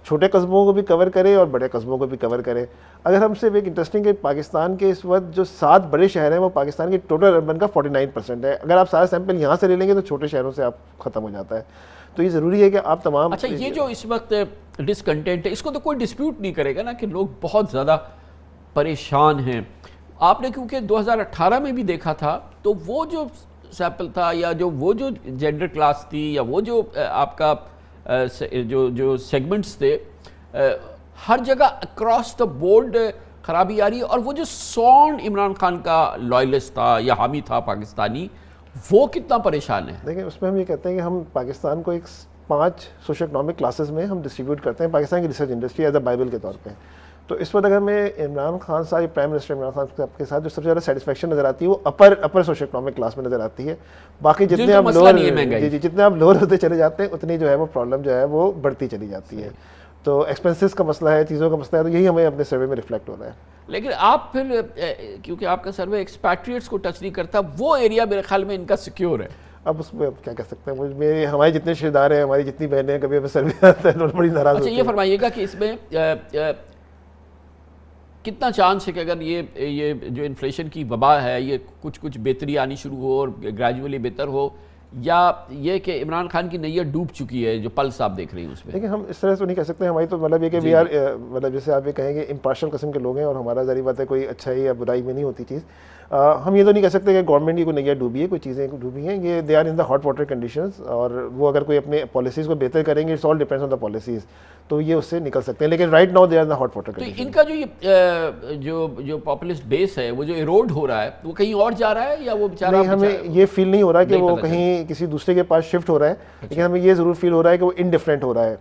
چھوٹے قصبوں کو بھی کور کریں اور بڑے قصبوں کو بھی کور کریں. اگر ہم صرف ایک انٹرسٹنگ کہ پاکستان کے اس وقت جو 7 بڑے شہر ہیں وہ پاکستان کی ٹوٹل اربن کا 49% ہے. اگر آپ سارا سیمپل یہاں سے لے لیں گے تو چھوٹے شہروں سے آپ ختم ہو جاتا ہے. تو یہ ضروری ہے کہ آپ تمام. اچھا یہ جو اس وقت ڈسکنٹینٹ ہے، اس کو تو کوئی ڈسپیوٹ نہیں کرے گا نا کہ لوگ بہت زیادہ پریشان ہیں. آپ نے کیونکہ 2018 میں بھی دیکھا تھا تو وہ جو سیمپل تھا یا وہ جو جینڈر کلاس تھی یا وہ جو آپ کا جو سیگمنٹس تھے، ہر جگہ اکراس دا بورڈ خرابی آ رہی ہے. اور وہ جو سونڈ عمران خان کا لائلسٹ تھا یا حامی تھا پاکستانی، وہ کتنا پریشان ہے؟ دیکھیں اس میں ہم یہ کہتے ہیں کہ ہم پاکستان کو ایک 5 سوشو اکنامک کلاسز میں ہم ڈسٹریبیوٹ کرتے ہیں پاکستان کی research industry as a Bible کے طور پہ. تو اس وقت اگر میں عمران خان صاحب، پرائم منسٹر عمران خان صاحب کے ساتھ جو سب سے زیادہ سیٹسفیکشن نظر آتی ہے وہ اپر سوشو اکنامک کلاس میں نظر آتی ہے. باقی جتنے آپ جتنے آپ لوور ہوتے چلے جاتے ہیں اتنی جو ہے وہ پرابلم جو ہے وہ بڑھتی چلی جاتی ہے. تو ایکسپینسز کا مسئلہ ہے، چیزوں کا مسئلہ ہے، تو یہی ہمیں اپنے سروے میں ریفلیکٹ ہو رہا ہے. لیکن آپ پھر کیونکہ آپ کا سروے ایکسپیٹریٹس کو ٹچ نہیں کرتا، وہ ایریا میرے خیال میں ان کا سیکیور ہے. اب اس میں کیا کہہ سکتے ہیں، ہمارے جتنے رشتہ دار ہیں، ہماری جتنی بہنیں ہیں، کبھی ہمیں سروے آتا ہے بڑی ناراض ہوتی ہیں. اچھا یہ فرمائیے گا کہ اس میں کتنا چانس ہے کہ اگر یہ جو انفلیشن کی وبا ہے یہ کچھ بہتری آنی شروع ہو اور گریجولی بہتر ہو، یا یہ کہ عمران خان کی نظر ڈوب چکی ہے جو پلس آپ دیکھ رہے ہیں اس میں؟ لیکن ہم اس طرح سے نہیں کہہ سکتے. ہماری تو مطلب یہ کہ وی آر، مطلب جیسے آپ یہ کہیں گے امپارشل قسم کے لوگ ہیں، اور ہمارا ظاہری بات ہے کوئی اچھائی یا برائی میں نہیں ہوتی چیز. ہم یہ تو نہیں کہہ سکتے کہ گورنمنٹ کی کوئی نظر ڈوبی ہے، کوئی چیزیں ڈوبی ہیں. یہ they are in the hot water conditions, اور وہ اگر کوئی اپنے پالیسیز کو بہتر کریں گے، it's all depends on the policies, تو یہ اس سے نکل سکتے ہیں. لیکن right now they are in the hot water condition. تو ان کا جو پاپولسٹ بیس ہے وہ جو ایروڈ ہو رہا ہے وہ کہیں اور جا رہا ہے یا وہ بیچارہ؟ نہیں، ہمیں یہ فیل نہیں ہو رہا کہ وہ کہیں کسی دوسرے کے پاس شفٹ ہو رہا ہے، لیکن ہمیں یہ ضرور فیل ہو رہا ہے کہ وہ انڈیفرنٹ ہو رہا ہے.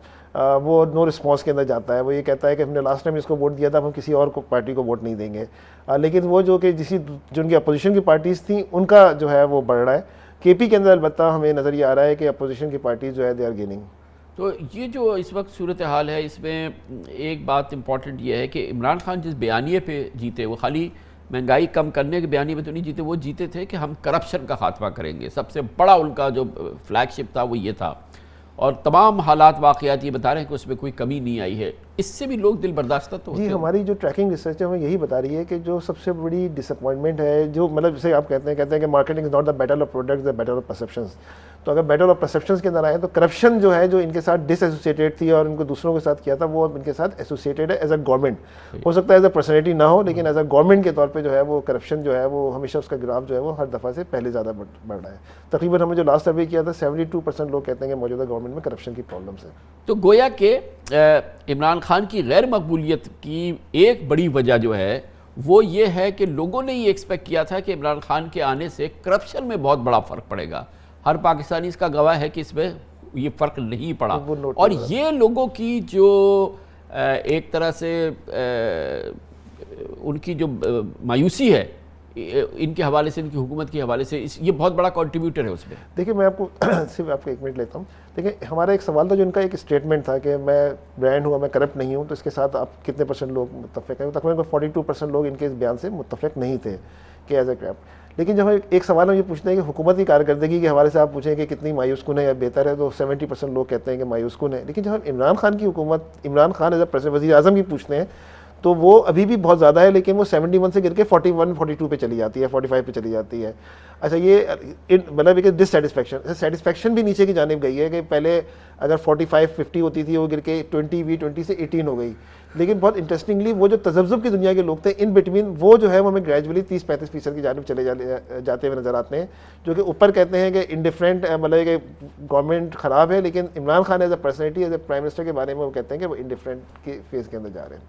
وہ نو رسپانس کے اندر جاتا ہے. وہ یہ کہتا ہے کہ ہم نے لاسٹ ٹائم اس کو ووٹ دیا تھا، اب ہم کسی اور پارٹی کو ووٹ نہیں دیں گے. لیکن وہ جو کہ جو ان کی اپوزیشن کی پارٹیز تھیں ان کا جو ہے وہ بڑھ رہا ہے. کے پی کے اندر البتہ ہمیں نظر یہ آ رہا ہے کہ اپوزیشن کی پارٹیز جو ہے دے آر گیننگ. تو یہ جو اس وقت صورتحال ہے اس میں ایک بات امپورٹنٹ یہ ہے کہ عمران خان جس بیانیے پہ جیتے وہ خالی مہنگائی کم کرنے کے بیانیے میں تو نہیں جیتے، وہ جیتے تھے کہ ہم کرپشن کا خاتمہ کریں گے. سب سے بڑا ان کا جو فلیگ شپ تھا وہ یہ تھا، اور تمام حالات واقعات یہ بتا رہے ہیں کہ اس میں کوئی کمی نہیں آئی ہے. اس سے بھی لوگ دل برداشتہ تو ہوتے ہیں. جی ہماری جو ٹریکنگ ریسرچ ہے ہمیں یہی بتا رہی ہے کہ جو سب سے بڑی ڈس اپوائنٹمنٹ ہے، جو مطلب جسے آپ کہتے ہیں کہ marketing is not the battle of products, the battle of perceptions. تو اگر بیٹل آف پرسیپشنز کے اندر آئے تو کرپشن جو ہے جو ان کے ساتھ ڈس ایسوسیٹیڈ تھی اور ان کو دوسروں کے ساتھ کیا تھا، وہ اب ان کے ساتھ ایسوسیٹیڈ ہے ایز اے گورنمنٹ. ہو سکتا ہے ایز اے پرسنالٹی نہ ہو، لیکن ایز اے گورنمنٹ کے طور پہ جو ہے وہ کرپشن جو ہے وہ ہمیشہ اس کا گراف جو ہے وہ ہر دفعہ سے پہلے زیادہ بڑھ رہا ہے. تقریباً ہم نے جو لاسٹ سروے کیا تھا 72% لوگ کہتے ہیں کہ موجودہ گورنمنٹ میں کرپشن کی پرابلمس ہیں. تو گویا کہ عمران خان کی غیر مقبولیت کی ایک بڑی وجہ جو ہے وہ یہ ہے کہ لوگوں نے یہ ایکسپیکٹ کیا تھا کہ عمران خان کے آنے سے کرپشن میں بہت بڑا فرق پڑے گا. ہر پاکستانی اس کا گواہ ہے کہ اس میں یہ فرق نہیں پڑا. اور یہ لوگوں کی جو ایک طرح سے ان کی جو مایوسی ہے ان کے حوالے سے, ان کی حکومت کے حوالے سے یہ بہت بڑا کنٹریبیوٹر ہے اس میں. دیکھیے میں آپ کو صرف آپ کو 1 منٹ لیتا ہوں. دیکھیں ہمارا ایک سوال تھا جو ان کا ایک اسٹیٹمنٹ تھا کہ میں برانڈ ہوا, میں کرپٹ نہیں ہوں, تو اس کے ساتھ آپ کتنے % لوگ متفق ہیں؟ تقریباً 42% لوگ ان کے اس بیان سے متفق نہیں تھے کہ ایز اے کرپٹ. لیکن جب ایک سوال ہم یہ پوچھتے ہیں کہ حکومت کی کارکردگی کے حوالے سے آپ پوچھیں کہ کتنی مایوس کن ہے یا بہتر ہے, تو 70% لوگ کہتے ہیں کہ مایوس کن ہے. لیکن جب ہم عمران خان کی حکومت, عمران خان ایز اے وزیر اعظم کی پوچھتے ہیں تو وہ ابھی بھی بہت زیادہ ہے, لیکن وہ 71 سے گر کے 41 42 پہ چلی جاتی ہے, 45 پہ چلی جاتی ہے. اچھا یہ مطلب کہ ڈس سیٹسفیکشن بھی نیچے کی جانب گئی ہے کہ پہلے اگر 45 50 ہوتی تھی وہ گر کے 20 سے 18 ہو گئی. لیکن بہت انٹرسٹنگلی وہ جو تذبذب کی دنیا کے لوگ تھے ان بٹوین, وہ جو ہے وہ ہمیں گریجولی 30-35% کی جانب چلے جاتے ہوئے نظر آتے ہیں, جو کہ اوپر کہتے ہیں کہ انڈیفرنٹ, مطلب کہ گورنمنٹ خراب ہے, لیکن Imran Khan as a personality, as a prime minister کے بارے میں وہ کہتے ہیں کہ وہ انڈیفرنٹ کے فیز کے اندر جا رہے ہیں.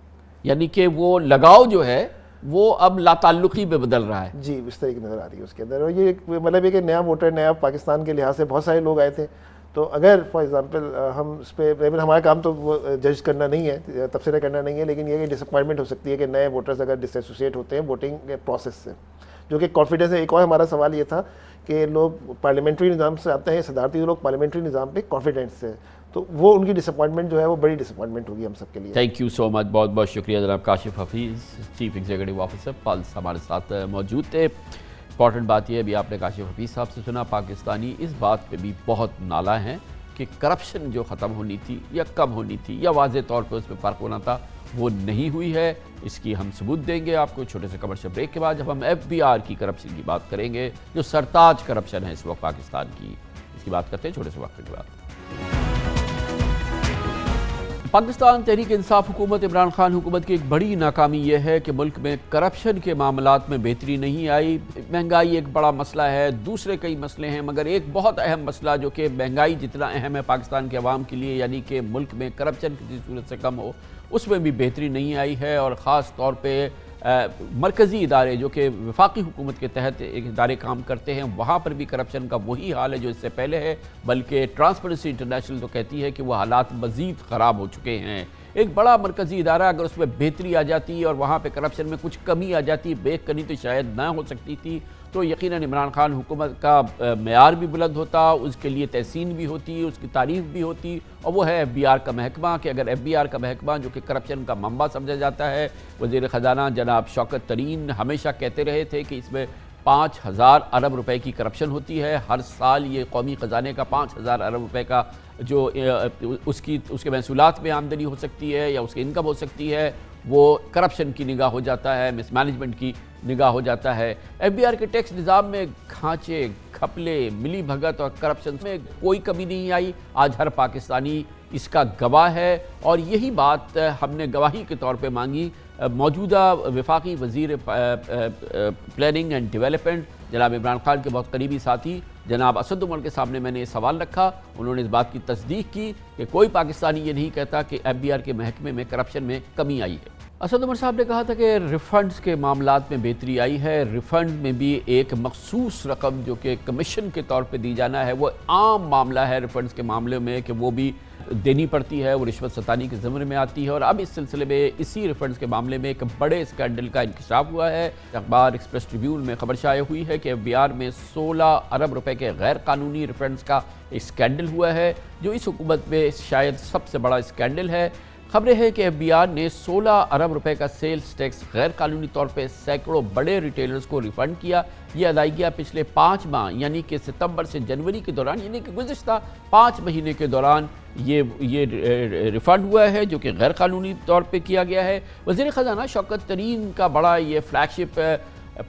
یعنی کہ وہ لگاؤ جو ہے وہ اب لا تعلقی میں بدل رہا ہے. جی اس طرح کی نظر آ رہی ہے اس کے اندر. اور یہ مطلب ہے کہ نیا ووٹر, نیا پاکستان کے لحاظ سے بہت سارے لوگ آئے تھے, تو اگر فار ایگزامپل ہم اس پہ, ہمارا کام تو وہ جج کرنا نہیں ہے, تبصرہ کرنا نہیں ہے, لیکن یہ کہ ڈس اپوائنٹمنٹ ہو سکتی ہے کہ نئے ووٹرز اگر ڈس ایسوسیٹ ہوتے ہیں ووٹنگ پروسیس سے, جو کہ کانفیڈنس ہے. ایک اور ہمارا سوال یہ تھا کہ لوگ پارلیمنٹری نظام سے آتے ہیں, صدارتی لوگ پارلیمنٹری نظام پہ کانفیڈنس سے, تو وہ ان کی ڈس اپوائنٹمنٹ جو ہے وہ بڑی ڈس اپوائنٹمنٹ ہوگی ہم سب کے لیے. تھینک یو سو مچ, بہت بہت شکریہ جناب Kashif Hafeez, chief executive officer plus ہمارے ساتھ موجود تھے. امپورٹنٹ بات یہ ابھی آپ نے کاشف حفیظ صاحب سے سنا, پاکستانی اس بات پہ بھی بہت نالاں ہیں کہ کرپشن جو ختم ہونی تھی یا کم ہونی تھی یا واضح طور پہ اس میں فرق ہونا تھا وہ نہیں ہوئی ہے. اس کی ہم ثبوت دیں گے آپ کو چھوٹے سے کمرشل بریک کے بعد, جب ہم FBR کی کرپشن کی بات کریں گے جو سرتاج کرپشن ہے اس وقت پاکستان کی. اس کی بات کرتے ہیں چھوٹے سے وقت کے بعد. پاکستان تحریک انصاف حکومت, عمران خان حکومت کی ایک بڑی ناکامی یہ ہے کہ ملک میں کرپشن کے معاملات میں بہتری نہیں آئی. مہنگائی ایک بڑا مسئلہ ہے, دوسرے کئی مسئلے ہیں, مگر ایک بہت اہم مسئلہ جو کہ مہنگائی جتنا اہم ہے پاکستان کے عوام کے لیے, یعنی کہ ملک میں کرپشن کسی صورت سے کم ہو, اس میں بھی بہتری نہیں آئی ہے. اور خاص طور پہ مرکزی ادارے جو کہ وفاقی حکومت کے تحت ایک ادارے کام کرتے ہیں, وہاں پر بھی کرپشن کا وہی حال ہے جو اس سے پہلے ہے, بلکہ ٹرانسپیرنسی انٹرنیشنل تو کہتی ہے کہ وہ حالات مزید خراب ہو چکے ہیں. ایک بڑا مرکزی ادارہ اگر اس میں بہتری آ جاتی اور وہاں پہ کرپشن میں کچھ کمی آ جاتی, بیک کرنی تو شاید نہ ہو سکتی تھی, تو یقیناً عمران خان حکومت کا معیار بھی بلند ہوتا, اس کے لیے تحسین بھی ہوتی, اس کی تعریف بھی ہوتی. اور وہ ہے FBR کا محکمہ, کہ اگر FBR کا محکمہ جو کہ کرپشن کا منبع سمجھا جاتا ہے, وزیر خزانہ جناب شوکت ترین ہمیشہ کہتے رہے تھے کہ اس میں 5,000 ارب روپے کی کرپشن ہوتی ہے ہر سال. یہ قومی خزانے کا 5,000 ارب روپے کا جو اس کے محصولات میں آمدنی ہو سکتی ہے یا اس کی انکم ہو سکتی ہے, وہ کرپشن کی نگاہ ہو جاتا ہے, مس مینجمنٹ کی نگاہ ہو جاتا ہے. FBR کے ٹیکس نظام میں کھانچے, گھپلے, ملی بھگت اور کرپشن میں کوئی کمی نہیں آئی. آج ہر پاکستانی اس کا گواہ ہے, اور یہی بات ہم نے گواہی کے طور پہ مانگی. موجودہ وفاقی وزیر پلاننگ اینڈ ڈیولپمنٹ جناب عمران خان کے بہت قریبی ساتھی جناب اسد عمر کے سامنے میں نے یہ سوال رکھا. انہوں نے اس بات کی تصدیق کی کہ کوئی پاکستانی یہ نہیں کہتا کہ FBR کے محکمے میں کرپشن میں کمی آئی ہے. اسد عمر صاحب نے کہا تھا کہ ریفنڈز کے معاملات میں بہتری آئی ہے. ریفنڈ میں بھی ایک مخصوص رقم جو کہ کمیشن کے طور پہ دی جانا ہے, وہ عام معاملہ ہے ریفنڈز کے معاملے میں کہ وہ بھی دینی پڑتی ہے, وہ رشوت ستانی کے زمرے میں آتی ہے. اور اب اس سلسلے میں اسی ریفنڈز کے معاملے میں ایک بڑے اسکینڈل کا انکشاف ہوا ہے. اخبار ایکسپریس ٹریبیون میں خبر شائع ہوئی ہے کہ FBR میں 16 ارب روپے کے غیر قانونی ریفنڈز کا اسکینڈل ہوا ہے, جو اس حکومت میں شاید سب سے بڑا اسکینڈل ہے. خبریں ہیں کہ FBR نے 16 ارب روپے کا سیلز ٹیکس غیر قانونی طور پہ سینکڑوں بڑے ریٹیلرز کو ریفنڈ کیا. یہ ادائیگیاں پچھلے 5 ماہ یعنی کہ ستمبر سے جنوری کے دوران, یعنی کہ گزشتہ 5 مہینے کے دوران یہ ریفنڈ ہوا ہے, جو کہ غیر قانونی طور پہ کیا گیا ہے. وزیر خزانہ شوکت ترین کا بڑا یہ فلیگ شپ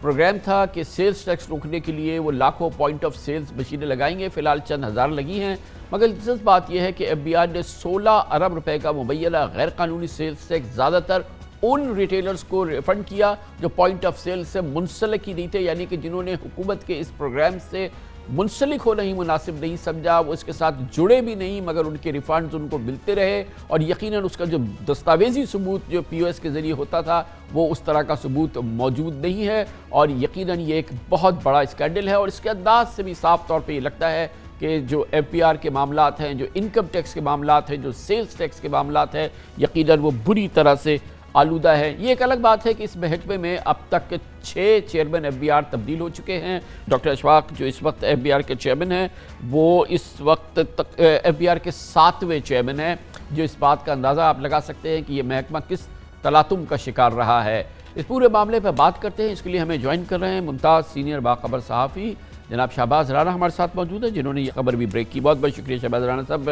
پروگرام تھا کہ سیلز ٹیکس روکنے کے لیے وہ لاکھوں پوائنٹ آف سیلز مشینیں لگائیں گے. فی الحال چند ہزار لگی ہیں, مگر دلچسپ بات یہ ہے کہ FBR نے 16 ارب روپے کا مبینہ غیر قانونی سیلز ٹیکس زیادہ تر ان ریٹیلرز کو ریفنڈ کیا جو پوائنٹ آف سیل سے منسلک ہی نہیں تھے, یعنی کہ جنہوں نے حکومت کے اس پروگرام سے منسلک ہونا ہی مناسب نہیں سمجھا, وہ اس کے ساتھ جڑے بھی نہیں, مگر ان کے ریفنڈز ان کو ملتے رہے. اور یقیناً اس کا جو دستاویزی ثبوت جو POS کے ذریعے ہوتا تھا وہ اس طرح کا ثبوت موجود نہیں ہے. اور یقیناً یہ ایک بہت بڑا اسکینڈل ہے, اور اس کے انداز سے بھی صاف طور پہ یہ لگتا ہے کہ جو FBR کے معاملات ہیں, جو انکم ٹیکس کے معاملات ہیں, جو سیلز ٹیکس کے معاملات ہیں, یقیناً وہ بری طرح سے آلودہ ہے۔ یہ ایک الگ بات ہے کہ اس محکمے میں اب تک 6 چیئرمین ایف بی آر تبدیل ہو چکے ہیں۔ ڈاکٹر اشفاق جو اس وقت ایف بی آر کے چیئرمین ہیں وہ اس وقت تک ایف بی آر کے 7ویں چیئرمین ہیں، جو اس بات کا اندازہ آپ لگا سکتے ہیں کہ یہ محکمہ کس تلاطم کا شکار رہا ہے۔ اس پورے معاملے پہ بات کرتے ہیں، اس کے لیے ہمیں جوائن کر رہے ہیں ممتاز سینئر باخبر صحافی جناب شہباز رانا ہمارے ساتھ موجود ہیں، جنہوں نے یہ خبر بھی بریک کی۔ بہت بہت شکریہ شہباز رانا صاحب۔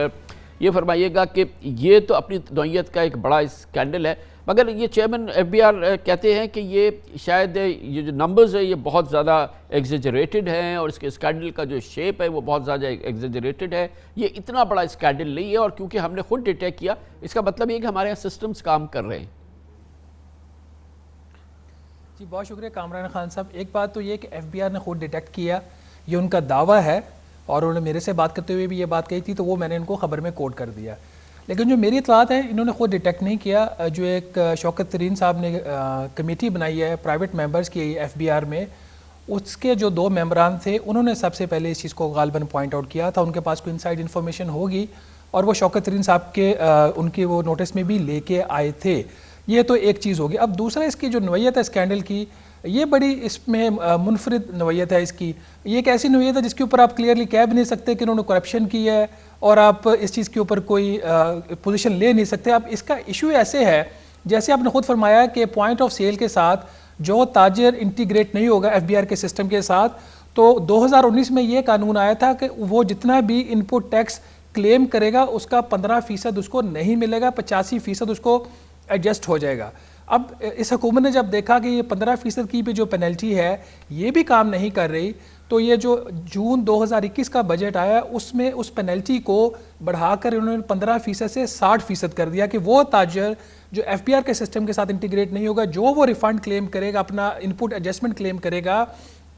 یہ فرمائیے گا کہ یہ تو اپنی نوعیت کا ایک بڑا اسکینڈل ہے، مگر یہ چیئرمین ایف بی آر کہتے ہیں کہ یہ شاید یہ جو نمبرز ہیں یہ بہت زیادہ ایگزیجریٹڈ ہیں، اور اس کے اسکینڈل کا جو شیپ ہے وہ بہت زیادہ ایگزیجریٹڈ ہے۔ یہ اتنا بڑا اسکینڈل نہیں ہے، اور کیونکہ ہم نے خود ڈیٹیکٹ کیا، اس کا مطلب یہ کہ ہمارے یہاں سسٹمز کام کر رہے ہیں۔ جی بہت شکریہ کامران خان صاحب۔ ایک بات تو یہ کہ ایف بی آر نے خود ڈیٹیکٹ کیا، یہ ان کا دعویٰ ہے، اور انہوں نے میرے سے بات کرتے ہوئے بھی یہ بات کہی تھی، تو وہ میں نے ان کو خبر میں کوٹ کر دیا۔ لیکن جو میری اطلاعات ہیں انہوں نے خود ڈیٹیکٹ نہیں کیا۔ جو ایک شوکت ترین صاحب نے کمیٹی بنائی ہے پرائیویٹ ممبرز کی ایف بی آر میں، اس کے جو 2 ممبران تھے انہوں نے سب سے پہلے اس چیز کو غالباً پوائنٹ آؤٹ کیا تھا۔ ان کے پاس کوئی انسائڈ انفارمیشن ہوگی، اور وہ شوکت ترین صاحب کے ان کے وہ نوٹس میں بھی لے کے آئے تھے۔ یہ تو ایک چیز ہوگی۔ اب دوسرا اس کی جو نوعیت ہے اسکینڈل کی، یہ بڑی اس میں منفرد نوعیت ہے اس کی۔ یہ ایک ایسی نوعیت ہے جس کے اوپر آپ کلیئرلی کہہ بھی نہیں سکتے کہ انہوں نے کرپشن کی ہے، اور آپ اس چیز کے اوپر کوئی پوزیشن لے نہیں سکتے۔ اب اس کا ایشو ایسے ہے، جیسے آپ نے خود فرمایا کہ پوائنٹ آف سیل کے ساتھ جو تاجر انٹیگریٹ نہیں ہوگا ایف بی آر کے سسٹم کے ساتھ، تو 2019 میں یہ قانون آیا تھا کہ وہ جتنا بھی ان پٹ ٹیکس کلیم کرے گا اس کا 15% اس کو نہیں ملے گا، 85% اس کو ایڈجسٹ ہو جائے گا۔ اب اس حکومت نے جب دیکھا کہ یہ 15% کی بھی جو پینلٹی ہے یہ بھی کام نہیں کر رہی، تو یہ جو جون 2021 کا بجٹ آیا اس میں اس پینلٹی کو بڑھا کر انہوں نے 15% سے 60% کر دیا، کہ وہ تاجر جو ایف بی آر کے سسٹم کے ساتھ انٹیگریٹ نہیں ہوگا، جو وہ ریفنڈ کلیم کرے گا، اپنا ان پٹ ایڈجسٹمنٹ کلیم کرے گا،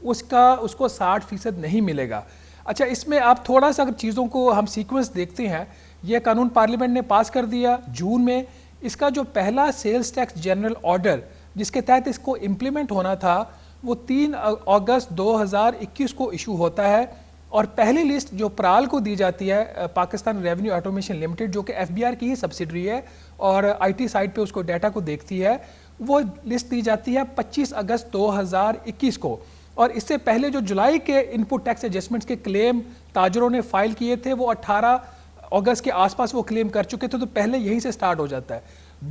اس کو 60% نہیں ملے گا۔ اچھا، اس میں آپ تھوڑا سا اگر چیزوں کو ہم سیکوینس دیکھتے ہیں، یہ قانون پارلیمنٹ نے پاس کر دیا جون میں۔ اس کا جو پہلا سیلز ٹیکس جنرل آرڈر جس کے تحت اس کو امپلیمنٹ ہونا تھا، وہ 3 اگست 2021 کو ایشو ہوتا ہے، اور پہلی لسٹ جو پرال کو دی جاتی ہے، پاکستان ریونیو آٹومیشن لمیٹڈ، جو کہ ایف بی آر کی ہی سبسڈری ہے اور آئی ٹی سائٹ پہ اس کو ڈیٹا کو دیکھتی ہے، وہ لسٹ دی جاتی ہے 25 اگست 2021 کو۔ اور اس سے پہلے جو جولائی کے ان پٹ ٹیکس ایڈجسٹمنٹس کے کلیم تاجروں نے فائل کیے تھے، وہ 18 اگست کے آس پاس وہ کلیم کر چکے تھے، تو پہلے یہیں سے سٹارٹ ہو جاتا ہے۔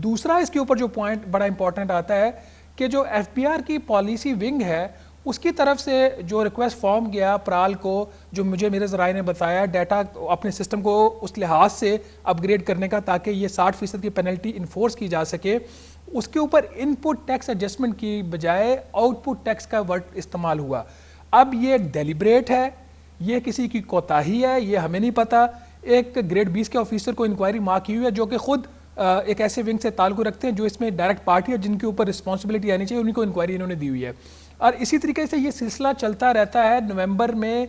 دوسرا اس کے اوپر جو پوائنٹ بڑا امپورٹنٹ آتا ہے کہ جو ایف بی آر کی پالیسی ونگ ہے، اس کی طرف سے جو ریکویسٹ فارم گیا پرال کو، جو مجھے میرے ذرائع نے بتایا، ڈیٹا اپنے سسٹم کو اس لحاظ سے اپ گریڈ کرنے کا تاکہ یہ 60% کی پینلٹی انفورس کی جا سکے، اس کے اوپر ان پٹ ٹیکس ایڈجسٹمنٹ کی بجائے آؤٹ پٹ ٹیکس کا ورڈ استعمال ہوا۔ اب یہ ڈیلیبریٹ ہے، یہ کسی کی کوتاہی ہے، یہ ہمیں نہیں پتہ۔ ایک گریڈ 20 کے آفیسر کو انکوائری مارک کی ہوئی ہے، جو کہ خود ایک ایسے ونگ سے تعلق رکھتے ہیں جو اس میں ڈائریکٹ پارٹی ہے، جن کے اوپر رسپانسبلٹی آنی چاہیے، انہیں کو انکوائری انہوں نے دی ہوئی ہے۔ اور اسی طریقے سے یہ سلسلہ چلتا رہتا ہے۔ نومبر میں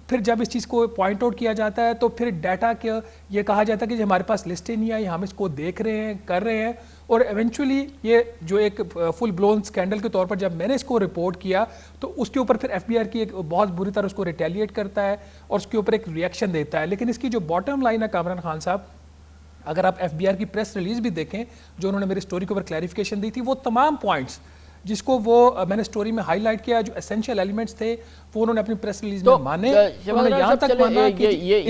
پھر جب اس چیز کو پوائنٹ آؤٹ کیا جاتا ہے، تو پھر ڈیٹا کے یہ کہا جاتا ہے کہ ہمارے پاس لسٹیں نہیں آئی، ہم اس کو دیکھ رہے ہیں، کر رہے ہیں، اور ایونچولی یہ جو ایک فل بلون اسکینڈل کے طور پر جب میں نے اس کو رپورٹ کیا، تو اس کے اوپر پھر ایف بی آر کی ایک بہت بری طرح اس کو ریٹیلیٹ کرتا ہے اور اس کے اوپر ایک ریئیکشن دیتا ہے۔ لیکن اس کی جو باٹم لائن ہے کامران خان صاحب، اگر آپ ایف بی آر کی پریس ریلیز بھی دیکھیں جو انہوں نے میری سٹوری کے اوپر کلیریفیکیشن دی تھی، وہ تمام پوائنٹس جس کو وہ میں نے سٹوری میں ہائی لائٹ کیا، جو اسینشیل ایلیمنٹس تھے، وہ انہوں نے اپنی پریس ریلیز میں مانے۔ انہوں نے یہاں تک مانا کہ یہ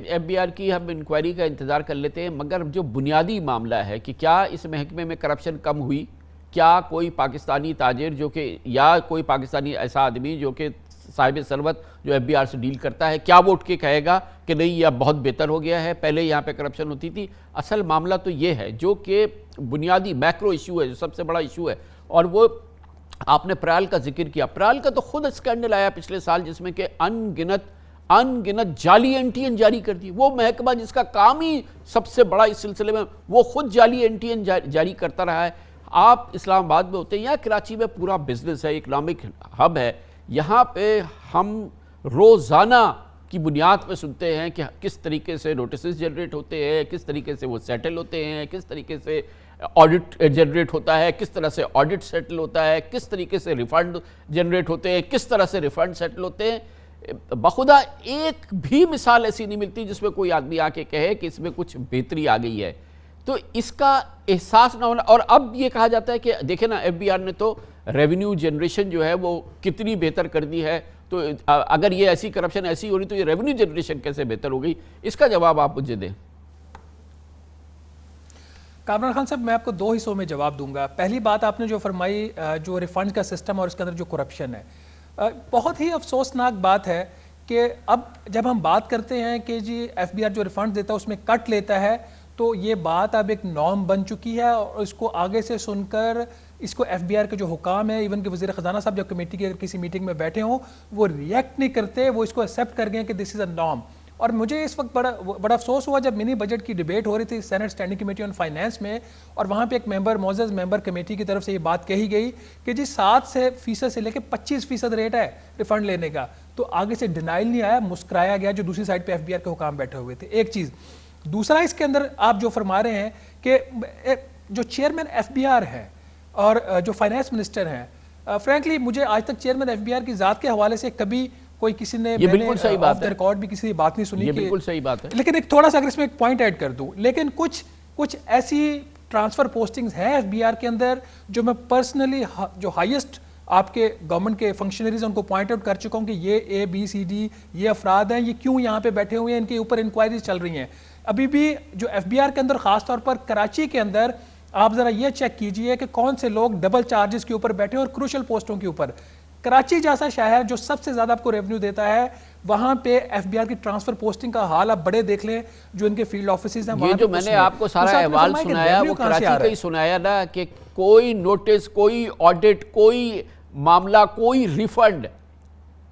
ایف بی آر کی ہم انکوائری کا انتظار کر لیتے ہیں، مگر جو بنیادی معاملہ ہے کہ کیا اس محکمے میں کرپشن کم ہوئی، کیا کوئی پاکستانی تاجر جو کہ یا کوئی پاکستانی ایسا آدمی جو کہ صاحب ثروت جو ایف بی آر سے ڈیل کرتا ہے، کیا وہ اٹھ کے کہے گا کہ نہیں یہ اب بہت بہتر ہو گیا ہے، پہلے یہاں پہ کرپشن ہوتی تھی؟ اصل معاملہ تو یہ ہے جو کہ بنیادی میکرو ایشو ہے، جو سب سے بڑا ایشو ہے، اور وہ آپ نے پرال کا ذکر کیا۔ پرال کا تو خود اسکینڈل آیا پچھلے سال، جس میں کہ ان گنت جعلی این ٹی این جاری کر دی۔ وہ محکمہ جس کا کام ہی سب سے بڑا اس سلسلے میں، وہ خود جعلی این ٹی این جاری کرتا رہا ہے۔ آپ اسلام آباد میں ہوتے ہیں یا کراچی میں پورا بزنس ہے، اکنامک ہب ہے، یہاں پہ ہم روزانہ کی بنیاد پہ سنتے ہیں کہ کس طریقے سے نوٹسز جنریٹ ہوتے ہیں، کس طریقے سے وہ سیٹل ہوتے ہیں، کس طریقے سے آڈٹ جنریٹ ہوتا ہے، کس طرح سے آڈٹ سیٹل ہوتا ہے، کس طریقے سے ریفنڈ جنریٹ ہوتے ہیں، کس طرح سے ریفنڈ سیٹل ہوتے ہیں۔ بخدا ایک بھی مثال ایسی نہیں ملتی جس میں کوئی آدمی آ کے کہے کہ اس میں کچھ بہتری آ گئی ہے۔ تو اس کا احساس نہ ہونا. اور اب یہ کہا جاتا ہے کہ دیکھیں نا FBR نے تو ریونیو جنریشن جو ہے وہ کتنی بہتر کر دی ہے, تو اگر یہ ایسی کرپشن ایسی ہو رہی تو یہ ریونیو جنریشن کیسے بہتر ہو گئی؟ اس کا جواب آپ مجھے دیں. کامران خان صاحب میں آپ کو 2 حصوں میں جواب دوں گا. پہلی بات آپ نے جو فرمائی جو ریفنڈ کا سسٹم اور اس کے اندر جو کرپشن ہے, بہت ہی افسوسناک بات ہے کہ اب جب ہم بات کرتے ہیں کہ جی FBR جو ریفنڈ دیتا ہے اس میں کٹ لیتا ہے, تو یہ بات اب ایک نارم بن چکی ہے, اور اس کو آگے سے سن کر اس کو FBR کے جو حکام ہیں, ایون کہ وزیر خزانہ صاحب جب کمیٹی کی کسی میٹنگ میں بیٹھے ہوں, وہ ریئیکٹ نہیں کرتے, وہ اس کو ایکسیپٹ کر گئے کہ دس از اے نارم. اور مجھے اس وقت بڑا افسوس ہوا جب منی بجٹ کی ڈیبیٹ ہو رہی تھی Senate standing committee on finance میں, اور وہاں پہ ایک معزز ممبر کمیٹی کی طرف سے یہ بات کہی گئی کہ جی 7% سے لے کے 25% ریٹ ہے ریفنڈ لینے کا, تو آگے سے ڈینائل نہیں آیا, مسکرایا گیا جو دوسری سائڈ پہ FBR کے حکام بیٹھے ہوئے تھے. ایک چیز. دوسرا, اس کے اندر آپ جو فرما رہے ہیں کہ جو چیئرمین FBR ہے اور جو فائنانس منسٹر ہیں, فرینکلی مجھے آج تک چیئرمین FBR کی ذات کے حوالے سے کبھی کوئی کسی نے آف دا ریکارڈ بھی کسی بات نہیں سنی. یہ بالکل صحیح بات ہے. لیکن ایک تھوڑا سا اگر اس میں ایک پوائنٹ ایڈ کر دوں, لیکن کچھ ایسی ٹرانسفر پوسٹنگز ہیں FBR کے اندر جو میں پرسنلی جو ہائیسٹ آپ کے گورنمنٹ کے فنکشنریز ان کو پوائنٹ آؤٹ کر چکا ہوں کہ یہ ABCD یہ افراد ہیں, یہ کیوں یہاں پہ بیٹھے ہوئے ہیں, ان کے اوپر انکوائریز چل رہی ہیں. ابھی بھی جو FBR کے اندر خاص طور پر کراچی کے اندر آپ ذرا یہ چیک کیجئے کہ کون سے لوگ ڈبل چارجز کے اوپر بیٹھے ہیں اور کروشل پوسٹوں کے اوپر. کراچی جیسا شہر جو سب سے زیادہ آپ کو ریونیو دیتا ہے, وہاں پہ FBR کی ٹرانسفر پوسٹنگ کا حال آپ بڑے دیکھ لیں جو ان کے فیلڈ آفیسز ہیں. یہ جو میں نے آپ کو سارا احوال سنایا وہ کراچی کا ہی سنایا نا, کہ کوئی نوٹس, کوئی آڈٹ, کوئی معاملہ, کوئی ریفنڈ,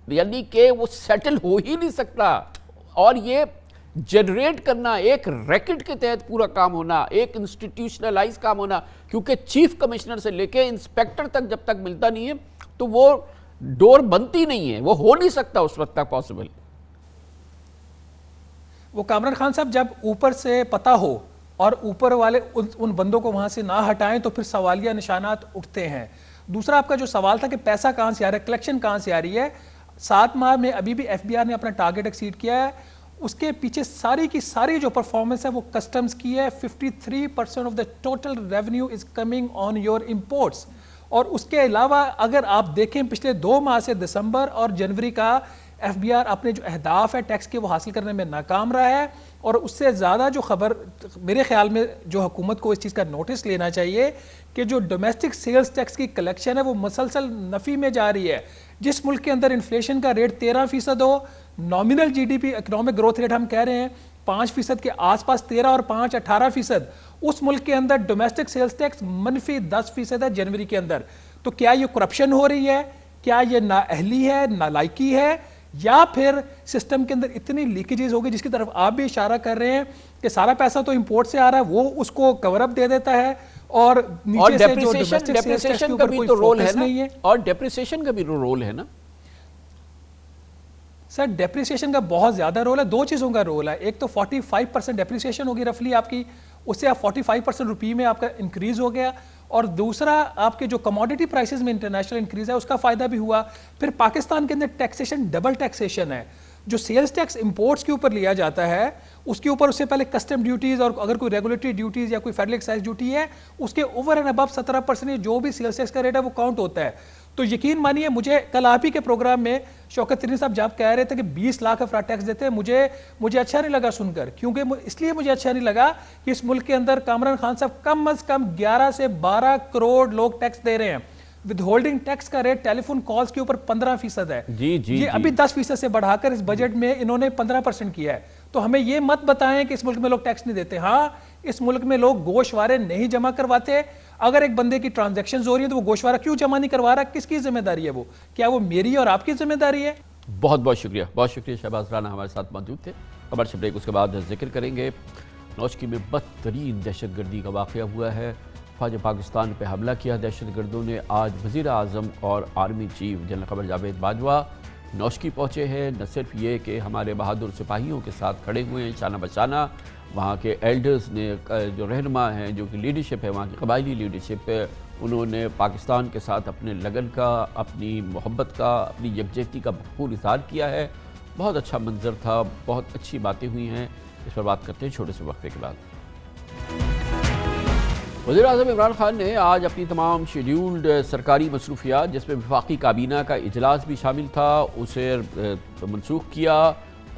یعنی کہ وہ سیٹل ہو ہی نہیں سکتا. اور یہ جنریٹ کرنا ایک ریکٹ کے تحت پورا کام ہونا, ایک انسٹیٹیوشنلائز کام ہونا, کیونکہ چیف کمشنر سے لے کے انسپیکٹر تک جب تک ملتا نہیں ہے تو وہ ڈور بنتی نہیں ہے, وہ ہو نہیں سکتا اس وقت تک پاسبل. وہ کامران خان صاحب جب اوپر سے پتہ ہو اور اوپر والے ان بندوں کو وہاں سے نہ ہٹائیں تو پھر سوالیہ نشانات اٹھتے ہیں. دوسرا آپ کا جو سوال تھا کہ پیسہ کہاں سے آ رہا ہے, کلیکشن کہاں سے آ رہی ہے, 7 ماہ میں ابھی بھی FBR نے اپنا ٹارگٹ ایکسیڈ کیا ہے. اس کے پیچھے ساری کی ساری جو پرفارمنس ہے وہ کسٹمز کی ہے. 53% of the total revenue is coming on your imports. اور اس کے علاوہ اگر آپ دیکھیں پچھلے 2 ماہ سے دسمبر اور جنوری کا FBR اپنے جو اہداف ہے ٹیکس کے وہ حاصل کرنے میں ناکام رہا ہے. اور اس سے زیادہ جو خبر میرے خیال میں جو حکومت کو اس چیز کا نوٹس لینا چاہیے کہ جو ڈومیسٹک سیلز ٹیکس کی کلیکشن ہے وہ مسلسل نفی میں جا رہی ہے. جس ملک کے اندر انفلیشن کا ریٹ 13% ہو, nominal GDP economic growth rate ہم کہہ رہے ہیں 5% کے آس پاس, 13 اور 5 18%, اس ملک کے اندر ڈومیسٹک سیلز ٹیکس -10% ہے جنوری کے اندر. تو کیا یہ کرپشن ہو رہی ہے, کیا یہ نااہلی ہے, نالائکی ہے, یا پھر سسٹم کے اندر اتنی لیکیجز ہوگی جس کی طرف آپ بھی اشارہ کر رہے ہیں کہ سارا پیسہ تو امپورٹ سے آ رہا ہے, وہ اس کو کور اپ دے دیتا ہے اور نیچے سے جو ڈومیسٹک سیلز ٹیکس کے اوپر کوئی فوکس نہیں ہے. اور ڈیپریسیشن کا بھی رول ہے نا سر. ڈیپریسیشن کا بہت زیادہ رول ہے, 2 چیزوں کا رول ہے. ایک تو 45% ڈیپریسیشن ہوگی رفلی آپ کی, اس سے آپ 45% روپی میں آپ کا انکریز ہو گیا. اور دوسرا آپ کے جو کموڈیٹی پرائسز میں انٹرنیشنل انکریز ہے اس کا فائدہ بھی ہوا. پھر پاکستان کے اندر ٹیکسیشن ڈبل ٹیکسیشن ہے. جو سیلز ٹیکس امپورٹس کے اوپر لیا جاتا ہے اس کے اوپر اس سے پہلے کسٹم ڈیوٹیز اور اگر کوئی ریگولیٹری ڈیوٹیز یا کوئی فیڈرل ایکسائز ڈیوٹی ہے اس کے اوور اینڈ ابو 17% جو بھی سیلز ٹیکس کا ریٹ ہے وہ کاؤنٹ ہوتا ہے. تو یقین مانیے مجھے کل آپ ہی کے پروگرام میں شوکت ترین صاحب جب کہہ رہے تھے کہ 20 لاکھ افراد ٹیکس دیتے ہیں, مجھے اچھا نہیں لگا سن کر. کیونکہ اس لیے مجھے اچھا نہیں لگا کہ اس ملک کے اندر کامران خان صاحب کم از کم 11 سے 12 کروڑ لوگ ٹیکس دے رہے ہیں. ود ہولڈنگ ٹیکس کا ریٹ ٹیلی فون کالز کے اوپر 15% ہے. یہ ابھی 10% سے بڑھا کر اس بجٹ میں انہوں نے 15% کیا ہے. تو ہمیں یہ مت بتائیں کہ اس ملک میں لوگ ٹیکس نہیں دیتے. ہاں, اس ملک میں لوگ گوشوارے نہیں جمع کرواتے. اگر ایک بندے کی ٹرانزیکشنز ہو رہی ہیں تو وہ گوشوارہ کیوں جمع نہیں کروا رہا, کس کی ذمہ داری ہے وہ؟ کیا وہ میری اور آپ کی ذمہ داری ہے؟ بہت بہت شکریہ, بہت شکریہ. شہباز رانا ہمارے ساتھ موجود تھے. خبر سے بریک, اس کے بعد ذکر کریں گے نوشکی میں بدترین دہشت گردی کا واقعہ ہوا ہے. فوج پاکستان پہ حملہ کیا دہشت گردوں نے. آج وزیر اعظم اور army chief general Qamar Javed Bajwa Noshki پہنچے ہیں. نہ صرف یہ کہ ہمارے بہادر سپاہیوں کے ساتھ کھڑے ہوئے ہیں شانہ بشانہ, وہاں کے ایلڈرز نے جو رہنما ہیں, جو کہ لیڈرشپ ہے وہاں کی قبائلی لیڈرشپ ہے, انہوں نے پاکستان کے ساتھ اپنے لگن کا, اپنی محبت کا, اپنی یکجہتی کا بھرپور اظہار کیا ہے. بہت اچھا منظر تھا, بہت اچھی باتیں ہوئی ہیں. اس پر بات کرتے ہیں چھوٹے سے وقفے کے بعد. وزیر اعظم عمران خان نے آج اپنی تمام شیڈیولڈ سرکاری مصروفیات جس میں وفاقی کابینہ کا اجلاس بھی شامل تھا اسے منسوخ کیا۔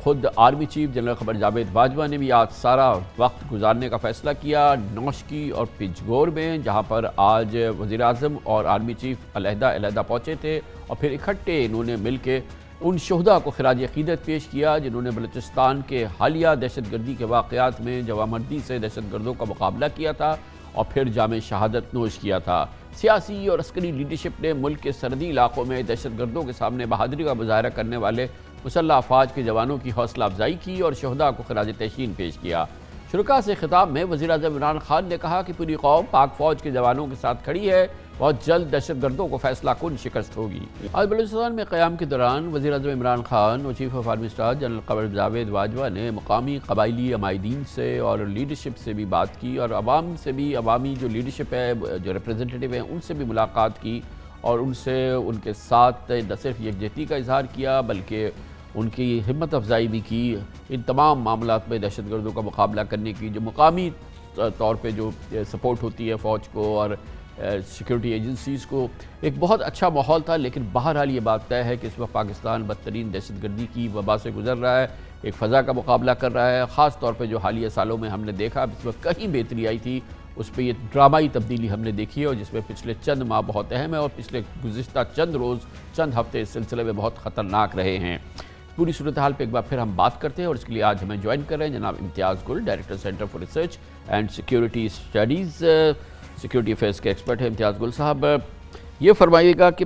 خود army chief general Qamar Javed Bajwa نے بھی آج سارا وقت گزارنے کا فیصلہ کیا نوشکی اور پنجگور میں، جہاں پر آج وزیر اعظم اور آرمی چیف علیحدہ علیحدہ پہنچے تھے اور پھر اکٹھے انہوں نے مل کے ان شہداء کو خراج عقیدت پیش کیا جنہوں نے بلوچستان کے حالیہ دہشت گردی کے واقعات میں جوامردی سے دہشت گردوں کا مقابلہ کیا تھا اور پھر جام شہادت نوش کیا تھا۔ سیاسی اور عسکری لیڈرشپ نے ملک کے سرحدی علاقوں میں دہشت گردوں کے سامنے بہادری کا مظاہرہ کرنے والے مسلح افواج کے جوانوں کی حوصلہ افزائی کی اور شہداء کو خراج تحسین پیش کیا۔ شرکاء سے خطاب میں وزیر اعظم عمران خان نے کہا کہ پوری قوم پاک فوج کے جوانوں کے ساتھ کھڑی ہے، بہت جلد دہشت گردوں کو فیصلہ کن شکست ہوگی۔ آج بلوچستان میں قیام کے دوران وزیر اعظم عمران خان اور chief of army staff general Qamar Javed Bajwa نے مقامی قبائلی عمائدین سے اور لیڈرشپ سے بھی بات کی اور عوام سے بھی، عوامی جو لیڈرشپ ہے جو ریپریزنٹیٹیو ہیں ان سے بھی ملاقات کی اور ان سے ان کے ساتھ نہ صرف یکجہتی کا اظہار کیا بلکہ ان کی ہمت افزائی بھی کی ان تمام معاملات میں دہشت گردوں کا مقابلہ کرنے کی جو مقامی طور پہ جو سپورٹ ہوتی ہے فوج کو اور سیکیورٹی ایجنسیز کو۔ ایک بہت اچھا ماحول تھا، لیکن بہرحال یہ بات طے ہے کہ اس وقت پاکستان بدترین دہشت گردی کی وبا سے گزر رہا ہے، ایک فضا کا مقابلہ کر رہا ہے۔ خاص طور پہ جو حالیہ سالوں میں ہم نے دیکھا اس وقت کہیں بہتری آئی تھی، اس پہ یہ ڈرامائی تبدیلی ہم نے دیکھی ہے اور جس میں پچھلے چند ماہ بہت اہم ہے اور پچھلے گزشتہ چند روز چند ہفتے اس سلسلے میں بہت خطرناک رہے ہیں۔ پوری صورتحال پہ ایک بار پھر ہم بات کرتے ہیں اور اس کے لیے آج ہمیں جوائن کر رہے ہیں جناب Imtiaz Gul, director centre for research and security studies, security affairs کے ایکسپرٹ ہیں۔ امتیاز گل صاحب، یہ فرمائیے گا کہ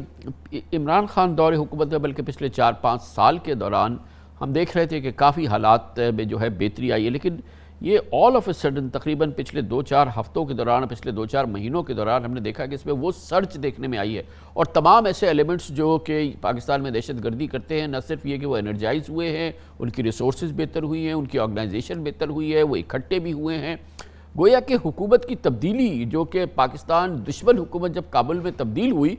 عمران خان دور حکومت میں بلکہ پچھلے 4-5 سال کے دوران ہم دیکھ رہے تھے کہ کافی حالات میں جو ہے بہتری آئی ہے، لیکن یہ آل آف اے سڈن تقریباً پچھلے 2-4 ہفتوں کے دوران، پچھلے 2-4 مہینوں کے دوران ہم نے دیکھا کہ اس میں وہ سرچ دیکھنے میں آئی ہے اور تمام ایسے ایلیمنٹس جو کہ پاکستان میں دہشت گردی کرتے ہیں، نہ صرف یہ کہ وہ انرجائز ہوئے ہیں، ان کی ریسورسز بہتر ہوئی ہیں، ان کی آرگنائزیشن بہتر ہوئی ہے، وہ اکٹھے بھی ہوئے ہیں۔ گویا کہ حکومت کی تبدیلی جو کہ پاکستان دشمن حکومت جب کابل میں تبدیل ہوئی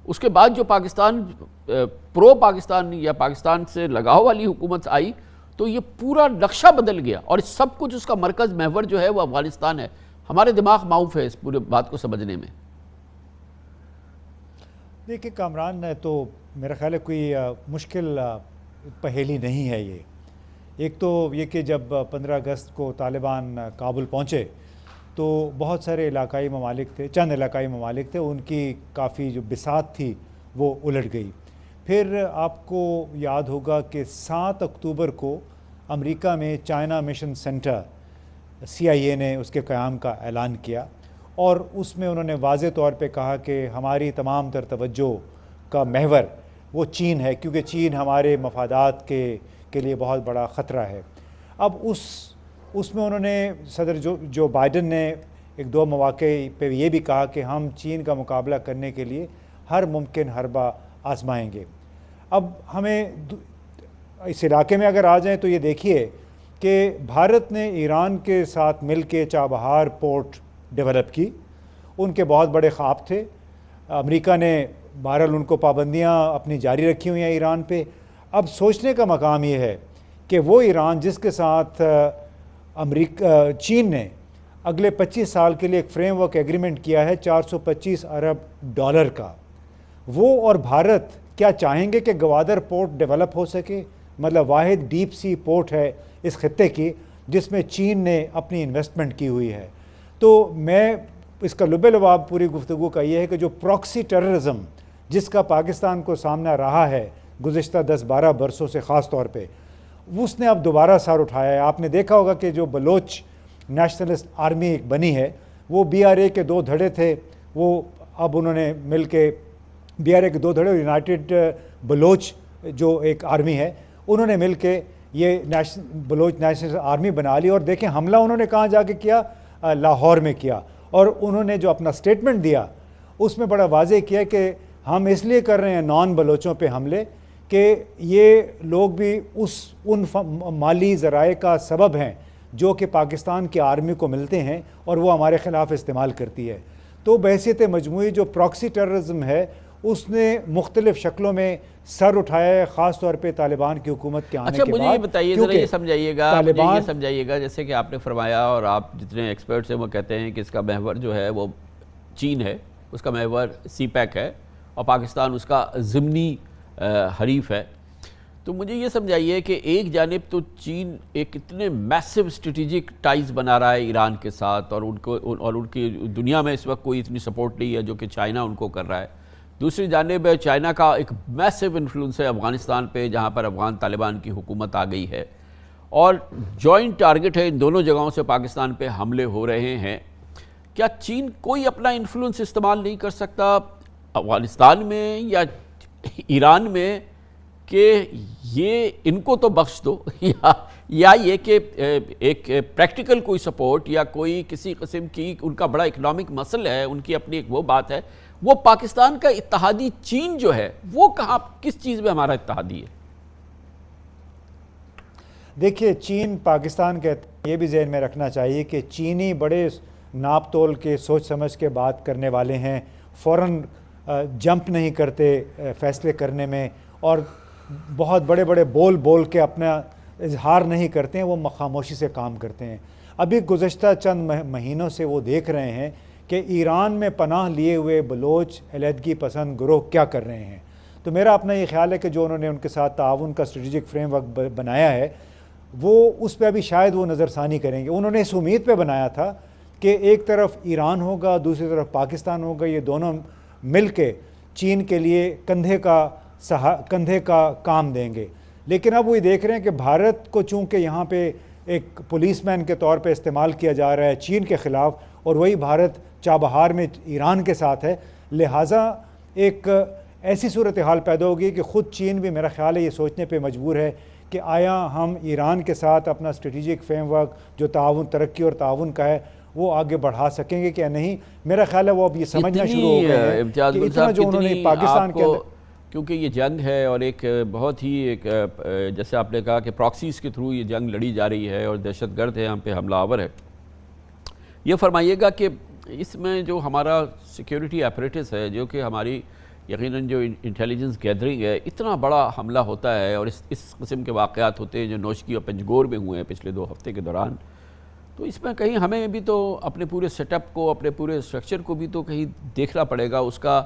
اس کے بعد جو پاکستان پرو پاکستان یا پاکستان سے لگاؤ والی حکومت آئی تو یہ پورا نقشہ بدل گیا اور سب کچھ اس کا مرکز محور جو ہے وہ افغانستان ہے۔ ہمارے دماغ معاف ہے اس پورے بات کو سمجھنے میں۔ دیکھیں کامران، تو میرا خیال ہے کوئی مشکل پہیلی نہیں ہے یہ۔ ایک تو یہ کہ جب 15 اگست کو طالبان کابل پہنچے تو بہت سارے علاقائی ممالک تھے، چند علاقائی ممالک تھے، ان کی کافی جو بساط تھی وہ الٹ گئی۔ پھر آپ کو یاد ہوگا کہ 7 اکتوبر کو امریکہ میں چائنا مشن سینٹر CIA نے اس کے قیام کا اعلان کیا اور اس میں انہوں نے واضح طور پہ کہا کہ ہماری تمام تر توجہ کا محور وہ چین ہے، کیونکہ چین ہمارے مفادات کے لیے بہت بڑا خطرہ ہے۔ اب اس میں انہوں نے صدر جو بائیڈن نے 1-2 مواقع پہ یہ بھی کہا کہ ہم چین کا مقابلہ کرنے کے لیے ہر ممکن حربہ آزمائیں گے۔ اب ہمیں اس علاقے میں اگر آ جائیں تو یہ دیکھیے کہ بھارت نے ایران کے ساتھ مل کے چابہار پورٹ ڈیولپ کی، ان کے بہت بڑے خواب تھے۔ امریکہ نے بہرحال ان کو پابندیاں اپنی جاری رکھی ہوئی ہیں ایران پہ۔ اب سوچنے کا مقام یہ ہے کہ وہ ایران جس کے ساتھ چین نے اگلے 25 سال کے لیے ایک فریم ورک ایگریمنٹ کیا ہے 425 ارب ڈالر کا، وہ اور بھارت کیا چاہیں گے کہ گوادر پورٹ ڈیولپ ہو سکے؟ مطلب واحد ڈیپ سی پورٹ ہے اس خطے کی جس میں چین نے اپنی انویسٹمنٹ کی ہوئی ہے۔ تو میں اس کا لب لباب پوری گفتگو کا یہ ہے کہ جو پراکسی ٹیررزم جس کا پاکستان کو سامنا رہا ہے گزشتہ 10-12 برسوں سے خاص طور پہ، اس نے اب دوبارہ سر اٹھایا ہے۔ آپ نے دیکھا ہوگا کہ جو بلوچ نیشنلسٹ آرمی ایک بنی ہے، وہ BRA کے 2 دھڑے تھے، وہ اب انہوں نے مل کے BRA کے 2 دھڑے اور یونائٹڈ بلوچ جو ایک آرمی ہے، انہوں نے مل کے یہ بلوچ نیشنل آرمی بنا لی۔ اور دیکھیں حملہ انہوں نے کہاں جا کے کیا؟ لاہور میں کیا۔ اور انہوں نے جو اپنا سٹیٹمنٹ دیا اس میں بڑا واضح کیا کہ ہم اس لیے کر رہے ہیں نان بلوچوں پہ حملے کہ یہ لوگ بھی ان مالی ذرائع کا سبب ہیں جو کہ پاکستان کی آرمی کو ملتے ہیں اور وہ ہمارے خلاف استعمال کرتی ہے۔ تو بحیثیت مجموعی جو پراکسی ٹیررزم ہے اس نے مختلف شکلوں میں سر اٹھایا ہے، خاص طور پہ طالبان کی حکومت کے آنے کے بعد۔ اچھا مجھے یہ بتائیے، ذرا یہ سمجھائیے گا، مجھے یہ سمجھائیے گا، جیسے کہ آپ نے فرمایا اور آپ جتنے ایکسپرٹس ہیں وہ کہتے ہیں کہ اس کا محور جو ہے وہ چین ہے، اس کا محور سی پیک ہے اور پاکستان اس کا ضمنی حریف ہے، تو مجھے یہ سمجھائیے کہ ایک جانب تو چین ایک اتنے میسو اسٹریٹجک ٹائز بنا رہا ہے ایران کے ساتھ، اور ان کی دنیا میں اس وقت کوئی اتنی سپورٹ نہیں ہے جو کہ چائنا ان کو کر رہا ہے، دوسری جانب چائنا کا ایک میسو انفلوئنس ہے افغانستان پہ جہاں پر افغان طالبان کی حکومت آ گئی ہے، اور جوائنٹ ٹارگٹ ہے ان دونوں جگہوں سے پاکستان پہ حملے ہو رہے ہیں۔ کیا چین کوئی اپنا انفلوئنس استعمال نہیں کر سکتا افغانستان میں یا ایران میں کہ یہ ان کو تو بخش دو، یا یہ کہ ایک پریکٹیکل کوئی سپورٹ یا کوئی کسی قسم کی ان کا بڑا اکنامک مسئلہ ہے، ان کی اپنی ایک وہ بات ہے، وہ پاکستان کا اتحادی چین جو ہے وہ کہاں کس چیز میں ہمارا اتحادی ہے؟ دیکھیے چین پاکستان کے یہ بھی ذہن میں رکھنا چاہیے کہ چینی بڑے ناپ تول کے سوچ سمجھ کے بات کرنے والے ہیں، فوراً جمپ نہیں کرتے فیصلے کرنے میں، اور بہت بڑے بڑے بول کے اپنا اظہار نہیں کرتے ہیں، وہ خاموشی سے کام کرتے ہیں۔ ابھی گزشتہ چند مہینوں سے وہ دیکھ رہے ہیں کہ ایران میں پناہ لیے ہوئے بلوچ علیحدگی پسند گروہ کیا کر رہے ہیں، تو میرا اپنا یہ خیال ہے کہ جو انہوں نے ان کے ساتھ تعاون کا اسٹریٹجک فریم ورک بنایا ہے وہ اس پہ ابھی شاید وہ نظر ثانی کریں گے۔ انہوں نے اس امید پہ بنایا تھا کہ ایک طرف ایران ہوگا، دوسری طرف پاکستان ہوگا، یہ دونوں مل کے چین کے لیے کندھے کا کام دیں گے، لیکن اب وہ یہ دیکھ رہے ہیں کہ بھارت کو چونکہ یہاں پہ ایک پولیس مین کے طور پہ استعمال کیا جا رہا ہے چین کے خلاف، اور وہی بھارت چابہار میں ایران کے ساتھ ہے، لہٰذا ایک ایسی صورتحال پیدا ہوگی کہ خود چین بھی میرا خیال ہے یہ سوچنے پہ مجبور ہے کہ آیا ہم ایران کے ساتھ اپنا اسٹریٹجک فریم ورک جو تعاون ترقی اور تعاون کا ہے وہ آگے بڑھا سکیں گے کہ نہیں۔ میرا خیال ہے وہ اب یہ سمجھنا شروع ہو گئے ہیں کہ اتنا جو انہوں نے پاکستان کے اندر، کیونکہ یہ جنگ ہے اور ایک بہت ہی ایک جیسے آپ نے کہا کہ پراکسیز کے تھرو یہ جنگ لڑی جا رہی ہے اور دہشت گرد ہے ہم پہ حملہ آور ہے، یہ فرمائیے گا کہ اس میں جو ہمارا سیکیورٹی ایپریٹس ہے، جو کہ ہماری یقیناً جو انٹیلیجنس گیدرنگ ہے، اتنا بڑا حملہ ہوتا ہے اور اس قسم کے واقعات ہوتے ہیں جو نوشکی اور پنجگور میں ہوئے ہیں پچھلے 2 ہفتے کے دوران، تو اس میں کہیں ہمیں بھی تو اپنے پورے سیٹ اپ کو، اپنے پورے اسٹرکچر کو بھی تو کہیں دیکھنا پڑے گا، اس کا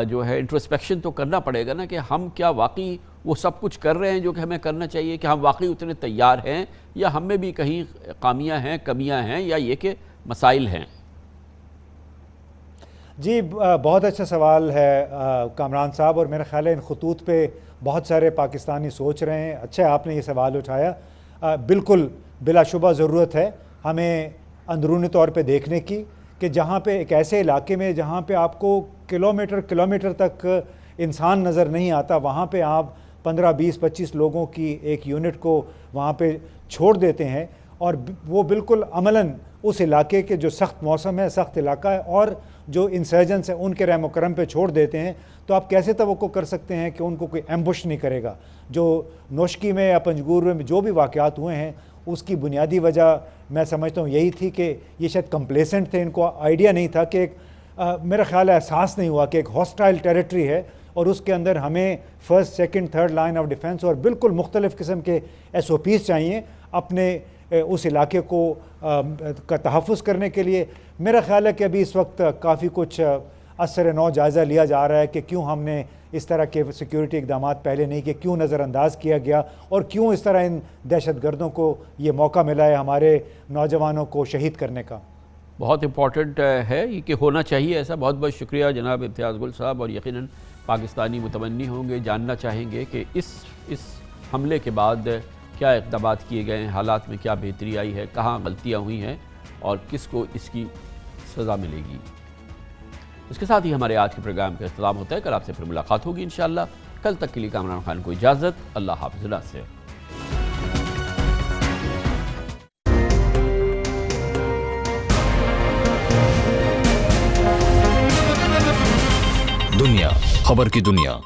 جو ہے انٹروسپیکشن تو کرنا پڑے گا نا کہ ہم کیا واقعی وہ سب کچھ کر رہے ہیں جو کہ ہمیں کرنا چاہیے، کہ ہم واقعی اتنے تیار ہیں یا ہم میں بھی کہیں خامیاں ہیں، کمیاں ہیں، یا یہ کہ مسائل ہیں؟ جی بہت اچھا سوال ہے کامران صاحب، اور میرا خیال ہے ان خطوط پہ بہت سارے پاکستانی سوچ رہے ہیں۔ اچھا آپ نے یہ سوال اٹھایا، بالکل بلا شبہ ضرورت ہے ہمیں اندرونی طور پہ دیکھنے کی کہ جہاں پہ ایک ایسے علاقے میں جہاں پہ آپ کو کلومیٹر تک انسان نظر نہیں آتا، وہاں پہ آپ 15 20 25 لوگوں کی ایک یونٹ کو وہاں پہ چھوڑ دیتے ہیں، اور وہ بالکل عملاً اس علاقے کے جو سخت موسم ہے، سخت علاقہ ہے، اور جو انسرجنس ہیں ان کے رحم و کرم پہ چھوڑ دیتے ہیں، تو آپ کیسے توقع کر سکتے ہیں کہ ان کو کوئی ایمبوش نہیں کرے گا؟ جو نوشکی میں یا پنجگور میں جو بھی واقعات ہوئے ہیں اس کی بنیادی وجہ میں سمجھتا ہوں یہی تھی کہ یہ شاید کمپلیسنٹ تھے، ان کو آئیڈیا نہیں تھا کہ میرا خیال ہے احساس نہیں ہوا کہ ایک ہاسٹائل ٹیریٹری ہے اور اس کے اندر ہمیں first second third line of defence اور بالکل مختلف قسم کے SOPs چاہیے اپنے اس علاقے کو کا تحفظ کرنے کے لیے۔ میرا خیال ہے کہ ابھی اس وقت کافی کچھ اثر نو جائزہ لیا جا رہا ہے کہ کیوں ہم نے اس طرح کے سیکیورٹی اقدامات پہلے نہیں کیے، کیوں نظر انداز کیا گیا، اور کیوں اس طرح ان دہشت گردوں کو یہ موقع ملا ہے ہمارے نوجوانوں کو شہید کرنے کا۔ بہت امپورٹنٹ ہے یہ کہ ہونا چاہیے ایسا۔ بہت بہت شکریہ جناب امتیاز گل صاحب، اور یقیناً پاکستانی متمنی ہوں گے، جاننا چاہیں گے کہ اس حملے کے بعد کیا اقدامات کیے گئے ہیں، حالات میں کیا بہتری آئی ہے، کہاں غلطیاں ہوئی ہیں اور کس کو اس کی سزا ملے گی۔ اس کے ساتھ ہی ہمارے آج کے پروگرام کا اختتام ہوتا ہے۔ کل آپ سے پھر ملاقات ہوگی انشاءاللہ۔ کل تک کے لیے کامران خان کو اجازت، اللہ حافظ اللہ سے۔ دنیا خبر کی دنیا